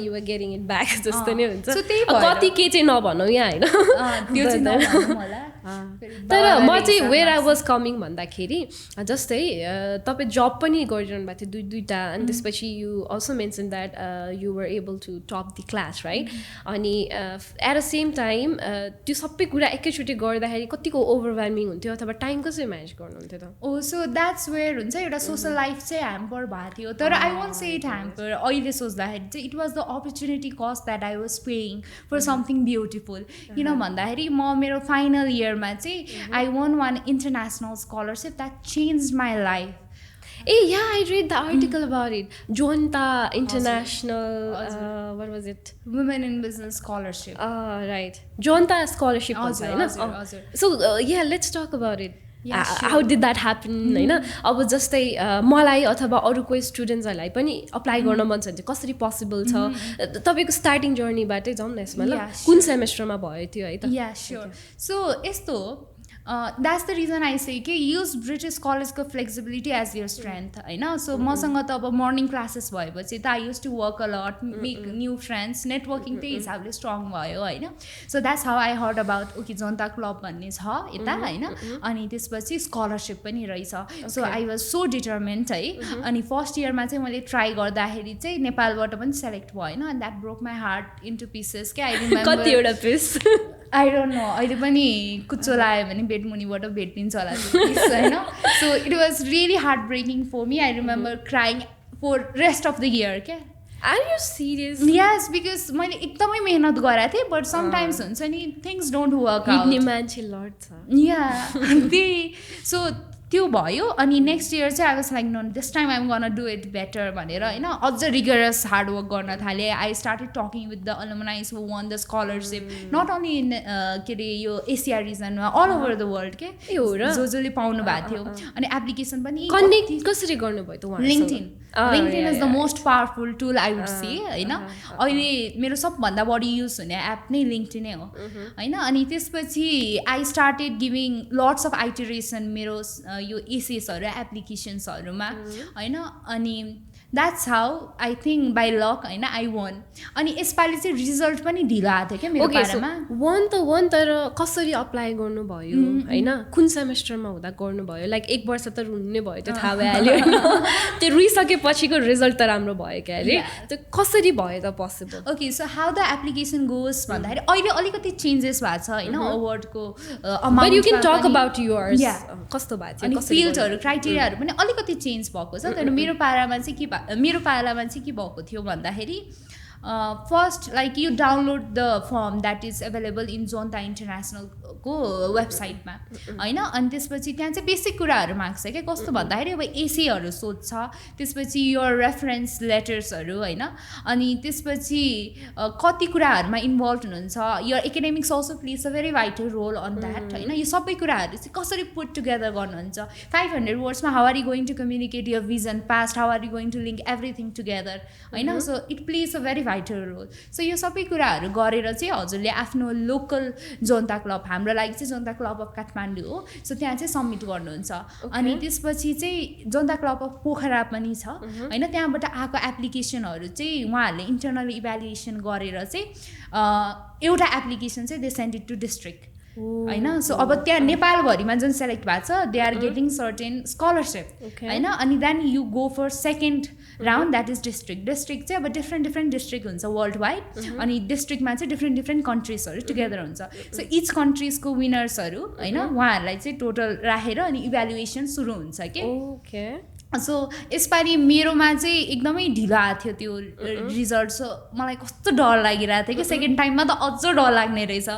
you are getting it back जस्तो नै हुन्छ कति के चाहिँ नभनौँ यहाँ होइन तर म चाहिँ वेयर आई वाज कमिङ भन्दाखेरि जस्तै तपाईँ जब पनि गरिरहनु भएको थियो दुईवटा अनि त्यसपछि you also mention that you were able to top the class right अनि एट द सेम टाइम त्यो सबै कुरा एकैचोटि गर्दाखेरि कतिको ओभरवेल्मिङ हुन्थ्यो अथवा टाइम कसरी म्यानेज गर्नुहुन्थ्यो त ओ सो द्याट्स वेयर हुन्छ एउटा सोसल लाइफ चाहिँ ह्याम्पर भएको थियो तर I won't say it hamper अहिले सोच्दाखेरि चाहिँ it was the opportunity cost that I was paying for something beautiful किन भन्दाखेरि म मेरो फाइनल इयरमा चाहिँ I won international scholarship that change my life yeah, I read the article about it. Zonta International, what was it? Women in Business Scholarship. Right. Zonta Scholarship. So, yeah, let's talk about it. How did that happen? होइन अब जस्तै मलाई अथवा अरू कोही स्टुडेन्ट्सहरूलाई पनि apply गर्न मन छ भने कसरी पोसिबल छ तपाईँको स्टार्टिङ जर्नीबाटै जाउँ न यसमा ल कुन सेमेस्टरमा भयो त्यो है त या स्योर सो यस्तो that's the reason I say कि युज ब्रिटिस कलेजको फ्लेक्सिबिलिटी एज यर स्ट्रेन्थ होइन सो मसँग त अब मर्निङ क्लासेस भएपछि त I use to work a lot make new friends networking त्यही हिसाबले स्ट्रङ भयो होइन so that's how I heard about okay Janata club भन्ने छ यता होइन अनि त्यसपछि स्कलरसिप पनि रहेछ so I was so determined है अनि फर्स्ट इयरमा चाहिँ मैले ट्राई गर्दाखेरि चाहिँ नेपालबाट पनि सेलेक्ट भएन and that broke my heart into pieces क्या आई रिमेम्बर कतिवटा पिस आई डोन्ट नो अहिले पनि कुच्चो लाग्यो भने बेडमुनिबाट भेटिन्छ होला होइन so it was really heart breaking for me I remember crying for rest of the year क्या Are you serious? Yes, because मैले एकदमै मेहनत गरेको थिएँ बट समटाइम्स हुन्छ नि थिङ्स डोन्ट वर्क आउट हिँड्ने मान्छे लड्छ या त्यही सो त्यो भयो अनि नेक्स्ट इयर चाहिँ I was like no this time I'm gonna do it better भनेर होइन अझ रिगरस हार्ड वर्क गर्न थालेँ I started talking with the alumnis who won the scholarship not only in के अरे यो एसिया रिजनमा अल ओभर द वर्ल्ड के जसले पाउनु भएको थियो अनि एप्लिकेसन पनि कसरी गर्नुभयो त LinkedIn is the most powerful tool I would say होइन अहिले मेरो सबभन्दा बढी युज हुने एप नै लिङ्क्डइनै हो होइन अनि त्यसपछि I started giving lots of iteration मेरो यो एसेसहरू एप्लिकेसन्सहरूमा होइन अनि that's how I think by luck होइन आई वान अनि यसपालि चाहिँ रिजल्ट पनि ढिलो आएको थियो क्या मेरो पारामा वान तर कसरी अप्लाई गर्नुभयो होइन कुन सेमेस्टरमा हुँदा गर्नुभयो लाइक 1 वर्ष त रुन्ने भयो त्यो थाहा भइहाल्यो त्यो रुइसकेपछिको रिजल्ट त राम्रो भयो क्या अरे त्यो कसरी भयो त possible okay so how the application goes भन्दाखेरि अहिले अलिकति चेन्जेस भएको छ होइन अवार्डको amount you can talk about yours कस्तो भएको थियो अनि फिल्डहरू क्राइटेरियाहरू पनि अलिकति चेन्ज भएको छ तर मेरो पालामा चाहिँ के भएको थियो भन्दाखेरि first like you download the form that is available in जोन्ता इन्टरनेसनलको वेबसाइटमा होइन अनि त्यसपछि त्यहाँ चाहिँ बेसिक कुराहरू माग्छ क्या कस्तो भन्दाखेरि अब एसेहरू सोध्छ त्यसपछि यो रेफरेन्स लेटर्सहरू होइन अनि त्यसपछि कति कुराहरूमा इन्भल्भ हुनुहुन्छ यो academics also plays a very vital role on that होइन यो सबै कुराहरू चाहिँ कसरी पुट टुगेदर गर्नुहुन्छ 500 वर्ड्समा how are you going to communicate your vision past how are you going to link everything together होइन so it plays a very vital role so यो सबै कुराहरू गरेर चाहिँ हजुरले आफ्नो लोकल जोन्ता क्लब हाम्रो लागि चाहिँ जोन्ता क्लब अफ काठमाडौँ हो सो त्यहाँ चाहिँ सबमिट गर्नुहुन्छ अनि त्यसपछि चाहिँ जोन्ता क्लब अफ पोखरा पनि छ होइन त्यहाँबाट आएको एप्लिकेसनहरू चाहिँ उहाँहरूले इन्टरनल इभ्यालुएसन गरेर चाहिँ एउटा एप्लिकेसन चाहिँ they send it to district होइन सो अब त्यहाँ नेपालभरिमा जुन सेलेक्ट भएको छ they are getting certain scholarship होइन अनि then you go for second round that is district चाहिँ अब डिफ्रेन्ट डिस्ट्रिक्ट हुन्छ वर्ल्ड वाइड अनि डिस्ट्रिक्टमा चाहिँ डिफ्रेन्ट कन्ट्रिजहरू टुगेदर हुन्छ सो इच कन्ट्रिजको विनर्सहरू होइन उहाँहरूलाई चाहिँ टोटल राखेर अनि इभ्यालुएसन सुरु हुन्छ कि सो यसपालि मेरोमा चाहिँ एकदमै ढिलो आएको थियो त्यो रिजल्ट सो मलाई कस्तो डर लागिरहेको थियो कि सेकेन्ड टाइममा त अझ डर लाग्ने रहेछ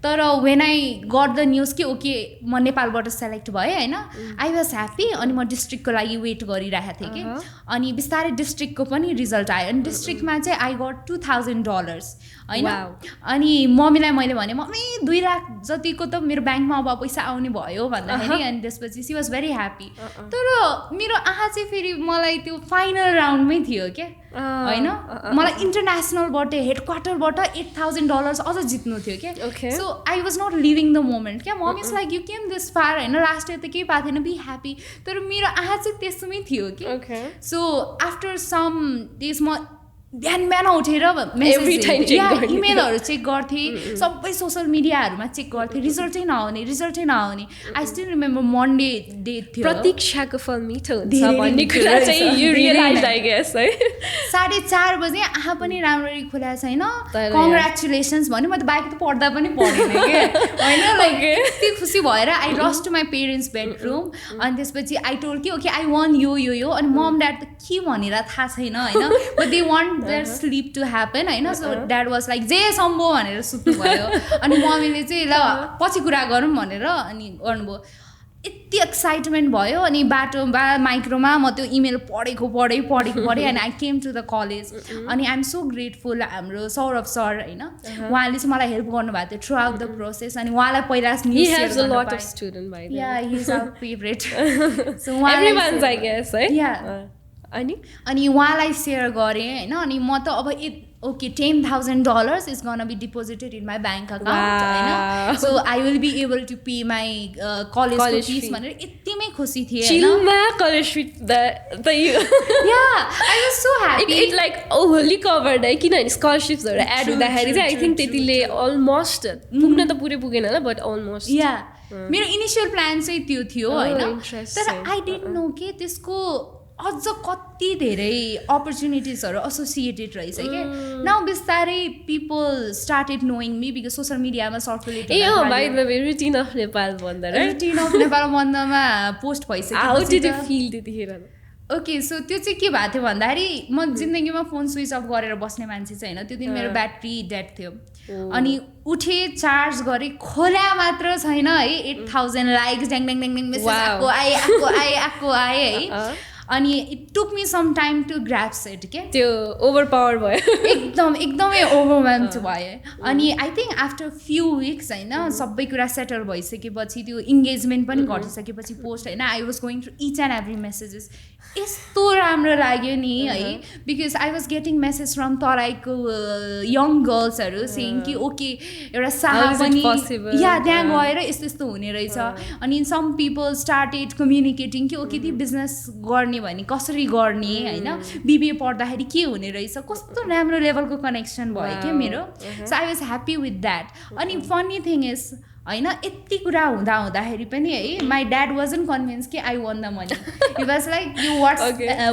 तर when when I got the news कि ओके म नेपालबाट सेलेक्ट भएँ होइन आई वाज ह्याप्पी अनि म डिस्ट्रिक्टको लागि वेट गरिरहेको थिएँ कि अनि बिस्तारै डिस्ट्रिक्टको पनि रिजल्ट आयो अनि डिस्ट्रिक्टमा चाहिँ आई गट $2,000 होइन अनि मम्मीलाई मैले भने मम्मी 2 लाख जतिको त मेरो ब्याङ्कमा अब पैसा आउने भयो भन्दाखेरि अनि त्यसपछि सी वाज भेरी ह्याप्पी तर मेरो आँखा चाहिँ फेरि मलाई त्यो फाइनल राउन्डमै थियो क्या होइन मलाई इन्टरनेसनलबाट हेडक्वार्टरबाट $8,000 अझ जित्नु थियो क्या so I was not living the moment क्या mom is like you came this far होइन लास्ट इयर त केही पाएको थिएन बी ह्याप्पी तर मेरो आँखा चाहिँ त्यसमै थियो कि सो आफ्टर सम डेज म बिहान उठेर इमेलहरू चेक गर्थेँ सबै सोसियल मिडियाहरूमा चेक गर्थेँ रिजल्टै नआउने I still remember Monday day थियो प्रतीक्षाको फल मिठो हुन्छ भन्ने कुरा चाहिँ यु रियलाइज आई गेस है 4:30 बजे आँखा पनि राम्ररी खुला छैन कङ्ग्रेचुलेसन्स भन्यो म त बाइक त पढ्दा पनि पढेन के होइन लाइक यति खुसी भएर आई रस टु माई पेरेन्ट्स बेडरुम अनि त्यसपछि आई टोल्ड कि ओके आई वान्ट यो अनि मम ड्याड त के भनेर थाहा छैन होइन but they want their slip to happen होइन सो ड्याड वाज लाइक जे सम्भव भनेर सुत्नु भयो अनि मम्मीले चाहिँ ल पछि कुरा गरौँ भनेर अनि गर्नुभयो यति एक्साइटमेन्ट भयो अनि बाटोमा माइक्रोमा म त्यो इमेल पढेँ अनि I came to the college अनि आइ एम सो ग्रेटफुल हाम्रो सौरभ सर होइन उहाँले चाहिँ मलाई हेल्प गर्नुभएको थियो थ्रु आउट द प्रोसेस अनि उहाँलाई पहिला अनि उहाँलाई सेयर गरेँ होइन अनि म त अब okay $10,000 is gonna be deposited in my bank account होइन so I will be able to pay my college fees भनेर यतिमै खुसी थिएँ चिलमा college fee the yeah I was so happy it like wholly covered है किनभने स्कलरसिप्सहरू add हुँदाखेरि चाहिँ I think त्यतिले almost पुग्न त पुरै पुगेन होला बट अलमोस्ट मेरो इनिसियल प्लान चाहिँ त्यो थियो होइन तर आई डिडन्ट नो के त्यसको अझ कति धेरै अपर्च्युनिटिजहरू एसोसिएटेड रहेछ क्या नाउ बिस्तारै people started knowing me because social मिडियामा सर्ट रुटिन अफ नेपाल बन्दमा पोस्ट भइसक्यो ओके सो त्यो चाहिँ के भएको थियो भन्दाखेरि म जिन्दगीमा फोन स्विच अफ गरेर बस्ने मान्छे चाहिँ होइन त्यो दिन मेरो ब्याट्री डेड थियो अनि उठे चार्ज गरेँ खोला मात्र छैन है 8,000 लाइक्स ड्याङ ड्याङ ड्याङ मेसेज आएको आए है अनि it took me some time to grasp it के त्यो ओभरपावर भयो एकदमै ओभरवेल्म्ड भयो अनि I think after few weeks होइन सबै कुरा सेटल भइसकेपछि त्यो इङ्गेजमेन्ट पनि घटिसकेपछि पोस्ट होइन I was going through each and every messages यस्तो राम्रो लाग्यो नि है because I was getting message from तराईको यङ गर्ल्सहरू सेङ कि ओके एउटा शाह पनि या त्यहाँ गएर यस्तो यस्तो हुने रहेछ अनि सम पिपल स्टार्टेड कम्युनिकेटिङ कि ओके ती बिजनेस गर्ने भने कसरी गर्ने होइन बिबिए पढ्दाखेरि के हुने रहेछ कस्तो राम्रो लेभलको कनेक्सन भयो क्या मेरो so I was happy with that अनि फनी थिङ इज होइन यति कुरा हुँदाखेरि पनि है माई ड्याड वाजन्ट कन्भिन्स कि I won the money it was like यो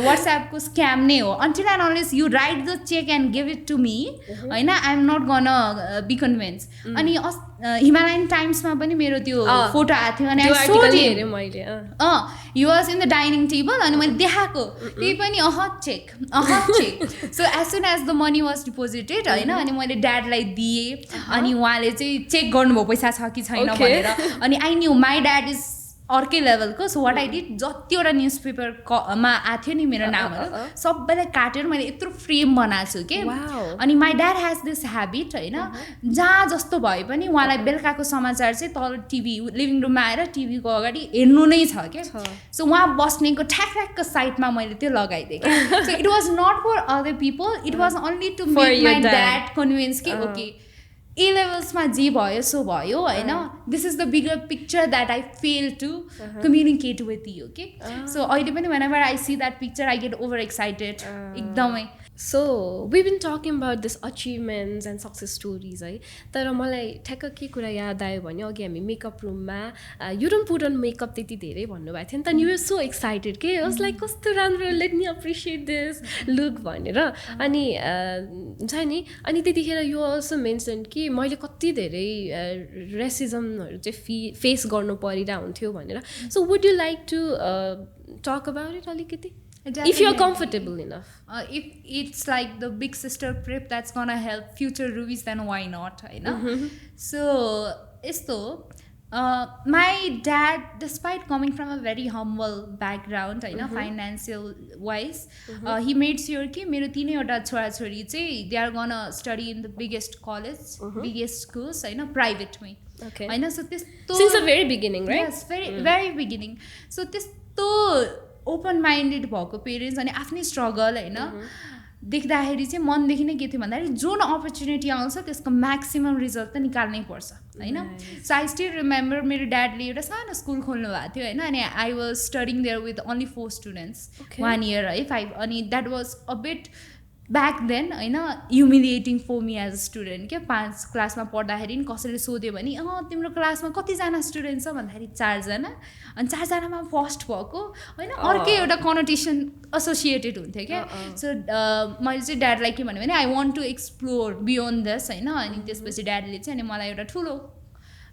वाट्सएपको स्क्याम नै हो until and unless you write the cheque and give it to me होइन I am not gonna be convince अनि हिमालयन टाइम्समा पनि मेरो त्यो फोटो आएको थियो अनि you was in the dining table अनि मैले देखाएको त्यही पनि check so as soon as the money was deposited होइन अनि मैले ड्याडलाई दिएँ अनि उहाँले चाहिँ चेक गर्नुभयो पैसा छ कि छैन भनेर अनि I knew my dad is अर्कै लेभलको सो वाट आई डिड जतिवटा न्युज पेपरमा आएको थियो नि मेरो नामहरू सबैलाई काटेर मैले यत्रो फ्रेम बनाएको छु कि अनि माई ड्याड ह्याज दिस ह्याबिट होइन जहाँ जस्तो भए पनि उहाँलाई बेलुकाको समाचार चाहिँ तल टिभी लिभिङ रुममा आएर टिभीको अगाडि हेर्नु नै छ क्या सो उहाँ बस्नेको ठ्याक साइडमा मैले त्यो लगाइदिएँ क्या so it was not for other people it was only to make my dad convince कि ओके ए लेभल्समा जे भयो सो भयो होइन this is the bigger picture that I fail to communicate with you के सो अहिले पनि when ever I see that picture I get over excited एकदमै so we been talking about this achievements and success stories है तर मलाई ठ्याक्क के कुरा याद आयो भने अघि हामी मेकअप रुममा you don't put on makeup त्यति धेरै भन्नुभएको थियो नि त यु आर सो एक्साइटेड के होस् लाइक कस्तो राम्रो let me appreciate this look भनेर अनि हुन्छ नि अनि त्यतिखेर यो अल्सो मेन्सन कि मैले कति धेरै रेसिजमहरू चाहिँ फेस गर्नु परिरहेको हुन्थ्यो भनेर so would you like to talk about it अलिकति if you're comfortable enough if it's like the big sister prep that's gonna help future rubies then why not I know so यस्तो my dad, despite coming from a very humble background होइन financial wise, he made sure कि मेरो तीनैवटा छोराछोरी चाहिँ they are gonna study in the biggest college, biggest schools होइन प्राइभेटमै होइन. So त्यस्तो since the very beginning, right? Yes, very beginning. So त्यस्तो open minded भएको पेरेन्ट्स अनि आफ्नै स्ट्रगल होइन देख्दाखेरि चाहिँ मनदेखि नै के थियो भन्दाखेरि जुन अपर्च्युनिटी आउँछ त्यसको म्याक्सिमम रिजल्ट त निकाल्नै पर्छ होइन. सो आई स्टिल रिमेम्बर मेरो ड्याडले एउटा सानो स्कुल खोल्नु भएको थियो होइन अनि I was studying there with only 4 students 1 year है 5 अनि that was a bit back then होइन humiliating for me as a student क्या. 5 क्लासमा पढ्दाखेरि नि कसैले सोध्यो भने तिम्रो क्लासमा कतिजना स्टुडेन्ट छ भन्दाखेरि 4 जना अनि 4 जनामा फर्स्ट भएको होइन अर्कै एउटा कनोटेसन एसोसिएटेड हुन्थ्यो क्या. सो मैले चाहिँ ड्याडलाई के भन्यो भने I want to explore beyond this होइन. अनि त्यसपछि ड्याडले चाहिँ अनि मलाई एउटा ठुलो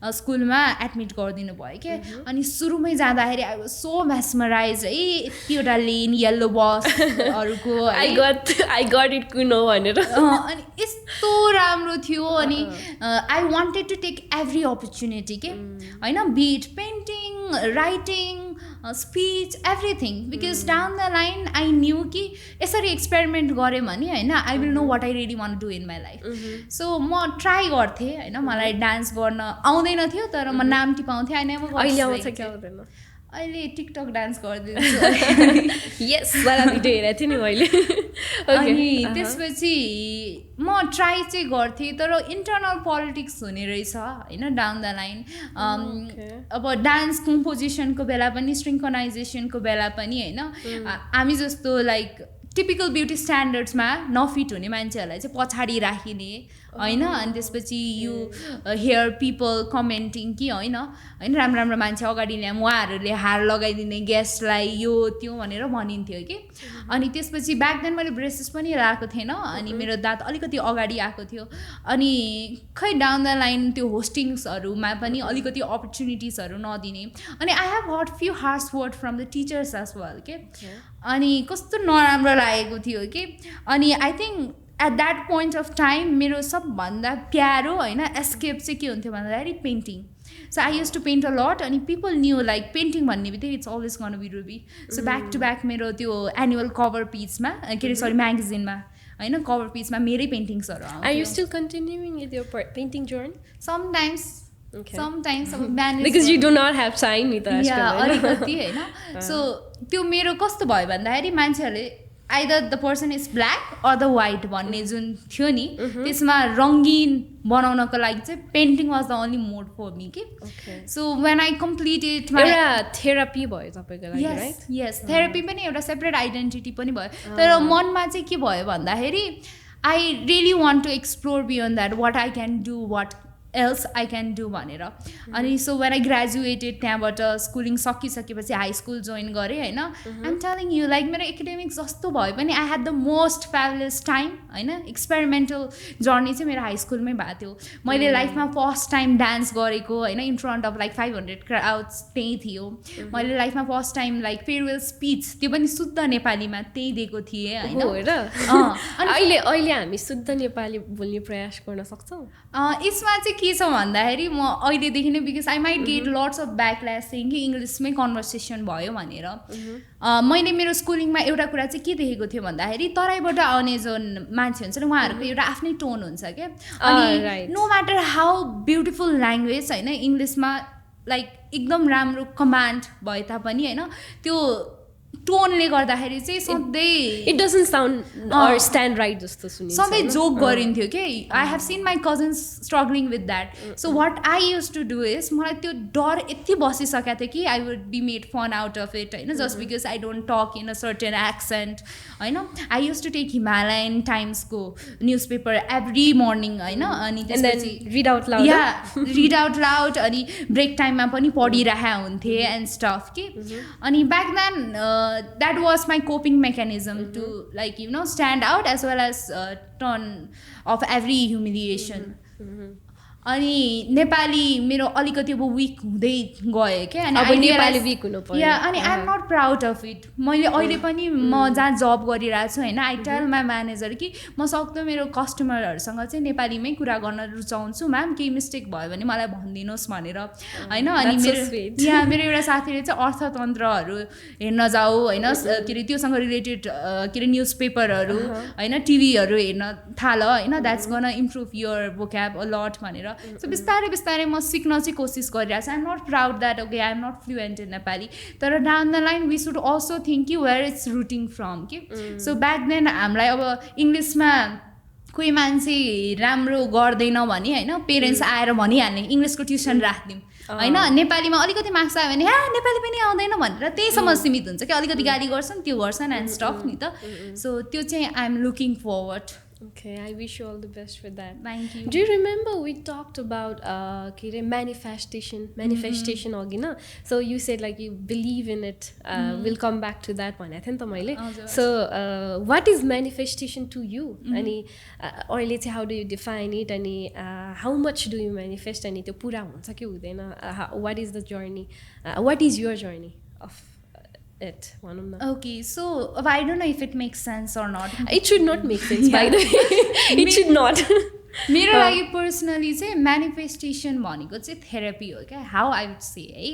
स्कुलमा एडमिट गरिदिनु भयो क्या. अनि सुरुमै जाँदाखेरि आई वाज सो मेस्मराइज है यतिवटा लेन येल्लो बसहरूको आई गट इट कुनो भनेर अनि यस्तो राम्रो थियो. अनि I wanted to take every opportunity के होइन be it painting writing speech everything because down the line I knew कि यसरी एक्सपेरिमेन्ट गऱ्यो भने होइन I will know what I really want do in my life. So म ट्राई गर्थेँ होइन मलाई डान्स गर्न आउँदैन थियो तर म नाम टिपाउँथेँ होइन. अहिले टिकटक डान्स गरिदिन्छु यस वाला भिडियो हेरेको थिएँ नि मैले. अनि त्यसपछि म ट्राई चाहिँ गर्थेँ तर इन्टरनल पोलिटिक्स हुने रहेछ होइन डाउन द लाइन. अब डान्स कम्पोजिसनको बेला पनि सिङ्क्रोनाइजेसनको बेला पनि होइन हामी जस्तो लाइक टिपिकल ब्युटी स्ट्यान्डर्ड्समा नफिट हुने मान्छेहरूलाई चाहिँ पछाडि राखिने होइन. अनि त्यसपछि यु हेयर पिपल कमेन्टिङ कि होइन होइन राम्रो राम्रो मान्छे अगाडि ल्याऊँ उहाँहरूले हार लगाइदिने गेस्टलाई यो त्यो भनेर भनिन्थ्यो कि. अनि त्यसपछि ब्याक देन मैले ब्रेसेस पनि लगाएको थिएन अनि मेरो दाँत अलिकति अगाडि आएको थियो. अनि खै डाउन द लाइन त्यो होस्टिङ्सहरूमा पनि अलिकति अपर्च्युनिटिजहरू नदिने. अनि I have heard few harsh word from the teachers as well के. अनि कस्तो नराम्रो लागेको थियो कि. अनि I think at that point of time मेरो सबभन्दा प्यारो होइन एस्केप चाहिँ के हुन्थ्यो भन्दाखेरि painting. So I use to paint a lot अनि पिपल न्यू लाइक पेन्टिङ भन्ने बित्तिकै it's always gonna be Ruby. So back to back मेरो त्यो एनुअल कभर पिजमा के अरे सरी म्यागजिनमा होइन कभर पिजमा मेरै पेन्टिङ्सहरू आउँथ्यो. Are you still continuing with your painting journey? Sometimes अब manage because you do not have time नि त अलिकति होइन. सो त्यो मेरो कस्तो भयो भन्दाखेरि मान्छेहरूले either the person is black or the white भन्ने जुन थियो नि त्यसमा रङ्गीन बनाउनको लागि चाहिँ painting was the only mode for me कि. सो वेन आई कम्प्लिटेड एउटा थेरापी भयो तपाईँको लागि राइट? यस थेरापी पनि एउटा सेपरेट आइडेन्टिटी पनि भयो. तर मनमा चाहिँ के भयो भन्दाखेरि I really want to explore beyond that what I can do what else I can do भनेर. अनि सो वेन आई ग्रेजुएटेड त्यहाँबाट स्कुलिङ सकिसकेपछि हाई स्कुल जोइन गरेँ होइन. आइम टेलिङ यु लाइक मेरो एकाडेमिक्स जस्तो भए पनि I had the most fabulous time होइन. एक्सपेरिमेन्टल जर्नी चाहिँ मेरो हाई स्कुलमै भएको थियो. मैले लाइफमा फर्स्ट टाइम डान्स गरेको होइन in front of like 500 crowds त्यही थियो. मैले लाइफमा first time like farewell speech त्यो पनि शुद्ध नेपालीमा त्यही दिएको थिएँ होइन. अहिले हामी शुद्ध नेपाली बोल्ने प्रयास गर्न सक्छौँ. यसमा चाहिँ के छ भन्दाखेरि म अहिलेदेखि नै because I might get lots of backlash thing कि इङ्ग्लिसमै कन्भर्सेसन भयो भनेर. मैले मेरो स्कुलिङमा एउटा कुरा चाहिँ के देखेको थियो भन्दाखेरि तराईबाट आउने जुन मान्छे हुन्छ नि उहाँहरूको एउटा आफ्नै टोन हुन्छ क्या. अनि no matter how beautiful language होइन इङ्ग्लिसमा लाइक एकदम राम्रो कमान्ड भए तापनि होइन त्यो टोनले गर्दाखेरि चाहिँ सधैँ it doesn't sound or stand right जस्तो सुनिन्छ. सधैँ जोक गरिन्थ्यो कि I have seen my cousins struggling with that. So what I use to do is मलाई त्यो डर यति बसिसकेको थियो कि I would be made fun out of it होइन just because I don't talk in a certain accent होइन. I use to take Himalayan टाइम्सको न्युज पेपर एभ्री मर्निङ होइन. अनि त्यसपछि रिड आउट लाउड अनि ब्रेक टाइममा पनि पढिरहेको हुन्थेँ एन्ड स्टफ कि. अनि back then that was my coping mechanism to like you know stand out as well as turn off every humiliation. अनि नेपाली मेरो अलिकति अब विक हुँदै गयो क्या अब नेपाली विक हुनु पर्यो अनि I am not proud of it मैले अहिले पनि म जहाँ जब गरिरहेको छु होइन आई टेल माई म्यानेजर कि म सक्दो मेरो कस्टमरहरूसँग चाहिँ नेपालीमै कुरा गर्न रुचाउँछु म्याम केही मिस्टेक भयो भने मलाई भनिदिनुहोस् भनेर होइन अनि मेरो एउटा साथीले चाहिँ अर्थतन्त्रहरू हेर्न जाऊ होइन के अरे त्योसँग रिलेटेड के अरे न्युज पेपरहरू होइन टिभीहरू हेर्न थाल होइन that's gonna improve your vocab a lot भनेर सो बिस्तारै बिस्तारै म सिक्न चाहिँ कोसिस गरिरहेको छु I am not proud that okay I am not fluent in Nepali तर down the line we should also think कि वेयर इट्स रुटिङ फ्रम कि सो ब्याक देन हामीलाई अब इङ्ग्लिसमा कोही मान्छे राम्रो गर्दैन भने होइन पेरेन्ट्स आएर भनिहाल्ने इङ्ग्लिसको ट्युसन राखिदिउँ होइन नेपालीमा अलिकति मार्क्स आयो भने नेपाली पनि आउँदैन भनेर त्यहीसम्म सीमित हुन्छ कि अलिकति गाली गर्छन् त्यो गर्छन् एन्ड स्टफ नि त सो त्यो चाहिँ I am looking forward. Okay, I wish you all the best for that. Thank you. Do you remember we talked about manifestation again? So you said like you believe in it. We'll come back to that one. I think so what is manifestation to you? Ani or let's say how do you define it? Ani how much do you manifest? Ani त्यो पुरा हुन्छ कि हुँदैन? What is the journey? What is your journey of it? Okay, so I don't know if it makes sense or not. It should not make sense, by the way. It should not. मेरो लागि personally चाहिँ manifestation भनेको चाहिँ therapy हो क्या how I would से है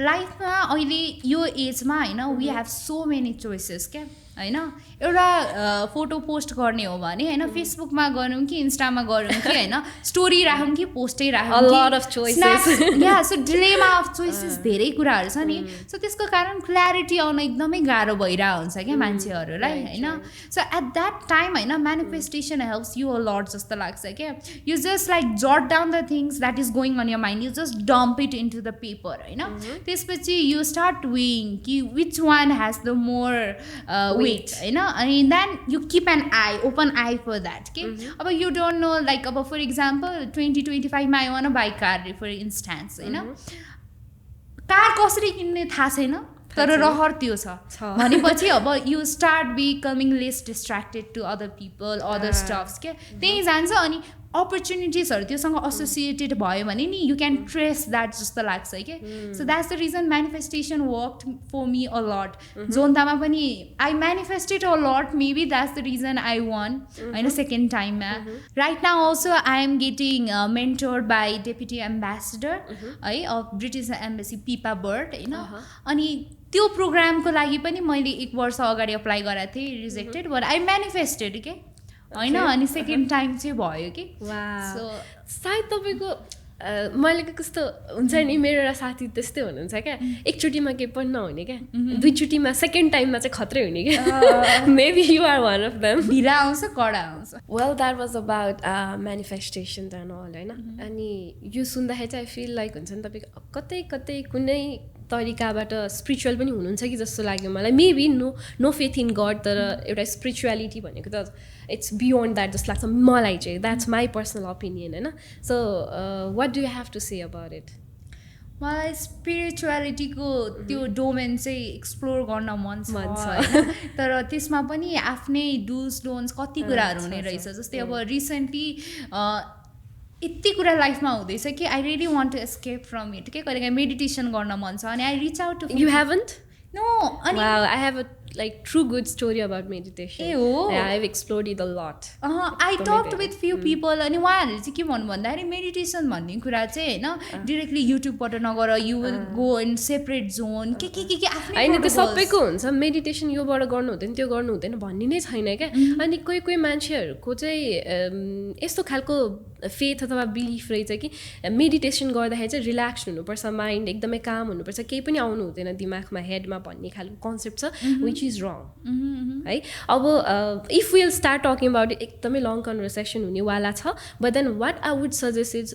लाइफमा अहिले यो एजमा होइन we have so many choices क्या होइन एउटा फोटो पोस्ट गर्ने हो भने होइन फेसबुकमा गरौँ कि इन्स्टामा गरौँ कि होइन स्टोरी राखौँ कि पोस्टै राखौँ या सो डिलेमा अफ चोइसेस धेरै कुराहरू छ नि सो त्यसको कारण क्ल्यारिटी आउन एकदमै गाह्रो भइरहेको हुन्छ क्या मान्छेहरूलाई होइन सो एट द्याट टाइम होइन manifestation helps you a lot जस्तो लाग्छ क्या you just like jot down the things that is going on your mind you just dump it into the paper होइन त्यसपछि यु स्टार्ट विङ कि which one has the more weight होइन अनि then you keep an eye open eye for that के अब you don't know like अब for example 2025मा I wanna buy car for instance होइन car कसरी किन्ने थाहा छैन तर रहर त्यो छ भनेपछि अब you start becoming less distracted to other people other stuffs क्या त्यहीँ जान्छ अनि अपर्च्युनिटिजहरू त्योसँग एसोसिएटेड भयो भने नि यु क्यान ट्रेस द्याट जस्तो लाग्छ क्या so that's the reason manifestation work for me a lot जोन्तामा पनि I manifested a lot maybe that's the reason I won होइन सेकेन्ड टाइममा right now also I am getting mentored by deputy ambassador है of British embassy Pippa Bird होइन अनि त्यो प्रोग्रामको लागि पनि मैले 1 वर्ष अगाडि अप्लाई गरेको थिएँ रिजेक्टेड बट आई म्यानिफेस्टेड के होइन अनि सेकेन्ड टाइम चाहिँ भयो कि सो सायद तपाईँको मैले कस्तो हुन्छ नि मेरो एउटा साथी त्यस्तै हुनुहुन्छ क्या एकचोटिमा केही पनि नहुने क्या दुईचोटिमा सेकेन्ड टाइममा चाहिँ खत्रै हुने क्या maybe you are one of them ढिला आउँछ कडा आउँछ well that was about manifestation and all होइन अनि यो सुन्दाखेरि चाहिँ आई फिल लाइक हुन्छ नि तपाईँको कतै कतै कुनै तरिकाबाट स्पिरिचुअल पनि हुनुहुन्छ कि जस्तो लाग्यो मलाई maybe no faith in god तर एउटा स्पिरिचुअलिटी भनेको त इट्स बियोन्ड द्याट जस्तो लाग्छ मलाई चाहिँ द्याट्स माई पर्सनल ओपिनियन होइन so what do you have to say about it मलाई स्पिरिचुअलिटीको त्यो डोमेन चाहिँ एक्सप्लोर गर्न मन छ तर त्यसमा पनि आफ्नै डुज डोन्स कति कुराहरू हुने रहेछ जस्तै अब रिसेन्टली यति कुरा लाइफमा हुँदैछ कि I really want to escape from it के कहिलेकाहीँ मेडिटेसन गर्न मन छ अनि I reach out to you haven't know अनि I have a like true good story about meditation. Yeah, I've explored it a lot. I talked with few people अनि उहाँहरूले चाहिँ के भन्नु भन्दाखेरि मेडिटेसन भन्ने कुरा चाहिँ होइन डिरेक्टली युट्युबबाट नगर you will go in separate John के आफ्नै होइन त्यो सबैको हुन्छ मेडिटेसन योबाट गर्नु हुँदैन त्यो गर्नु हुँदैन भन्ने नै छैन क्या अनि कोही मान्छेहरूको चाहिँ यस्तो खालको फेथ अथवा बिलिफ रहेछ कि मेडिटेसन गर्दाखेरि चाहिँ रिल्याक्स हुनुपर्छ माइन्ड एकदमै काम हुनुपर्छ केही पनि आउनु हुँदैन दिमागमा हेडमा भन्ने खालको कन्सेप्ट छ विच इज रङ है अब if will start talking about it एकदमै लङ कन्भर्सेसन हुनेवाला छ but then what I would suggest is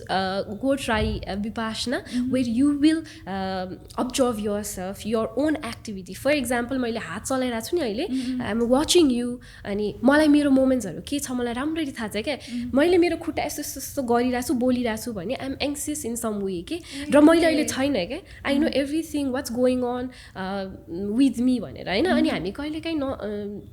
go try Vipassana where you will observe yourself your own activity for example मैले हात चलाइरहेको छु नि अहिले आइ एम वाचिङ यु अनि मलाई मेरो मोमेन्ट्सहरू के छ मलाई राम्ररी थाहा छ क्या मैले मेरो खुट्टा यस्तो यस्तो गरिरहेको छु बोलिरहेको छु भने I am anxious in some way के र मैले अहिले छैन क्या I know everything what's going on with me भनेर होइन अनि हामी कहिलेकाहीँ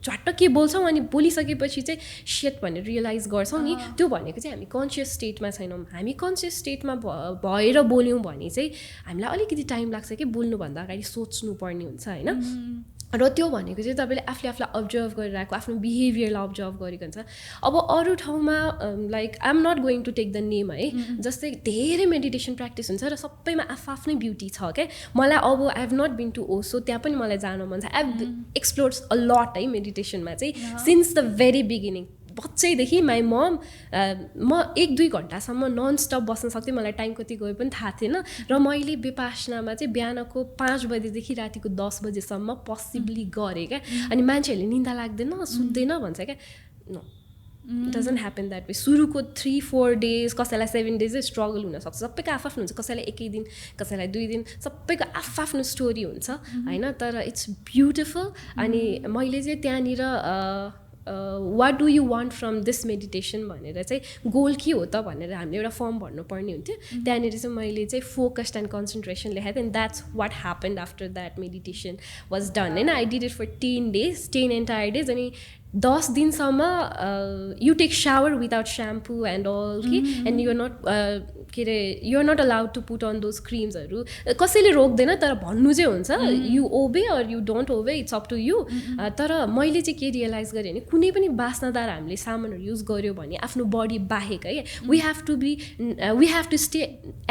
झट्ट के बोल्छौँ अनि बोलिसकेपछि चाहिँ सेट भनेर रियलाइज गर्छौँ नि त्यो भनेको चाहिँ हामी कन्सियस स्टेटमा छैनौँ हामी कन्सियस स्टेटमा भएर बोल्यौँ भने चाहिँ हामीलाई अलिकति टाइम लाग्छ कि बोल्नुभन्दा अगाडि सोच्नुपर्ने हुन्छ होइन र त्यो भनेको चाहिँ तपाईँले आफूलाई अब्जर्भ गरिरहेको आफ्नो बिहेभियरलाई अब्जर्भ गरेको हुन्छ अब अरू ठाउँमा like I am not going to take the name है जस्तै धेरै मेडिटेसन प्र्याक्टिस हुन्छ र सबैमा आफ्नै ब्युटी छ क्या मलाई अब I have not been to Osho त्यहाँ पनि मलाई जानु मन छ I have explored a lot है मेडिटेसनमा चाहिँ सिन्स द भेरी बिगिनिङ बच्चैदेखि माई मम म 1-2 घन्टासम्म नन स्टप बस्न सक्थेँ मलाई टाइम कति गयो पनि थाहा थिएन र मैले विपासनामा चाहिँ बिहानको 5 बजेदेखि रातिको 10 बजेसम्म पसिबली गरेँ क्या अनि मान्छेहरूले निन्दा लाग्दैन सुत्दैन भन्छ क्या no doesn't happen that way सुरुको 3-4 डेज कसैलाई 7 डेज स्ट्रगल हुनसक्छ सबैको आफ्नो हुन्छ कसैलाई 1 दिन कसैलाई 2 दिन सबैको आफ्नो स्टोरी हुन्छ होइन तर इट्स ब्युटिफुल अनि मैले चाहिँ त्यहाँनिर what do you want from this meditation भनेर चाहिँ गोल के हो त भनेर हामीले एउटा फर्म भर्नुपर्ने हुन्थ्यो त्यहाँनिर चाहिँ मैले चाहिँ फोकस्ड एन्ड कन्सन्ट्रेसन लेखाएको थिएँ and that's what happened after that meditation was done होइन I did it for 10 days 10 entire days अनि 10 दिनसम्म you take shower without shampoo and all कि एन्ड युआर नट के अरे you're not allowed to put on those क्रिम्सहरू कसैले रोक्दैन तर भन्नु चाहिँ हुन्छ you obey or you don't obey it's up to you तर मैले चाहिँ के रियलाइज गरेँ भने कुनै पनि बास्नादार हामीले सामानहरू युज गऱ्यो भने आफ्नो बडी बाहेक है we have to stay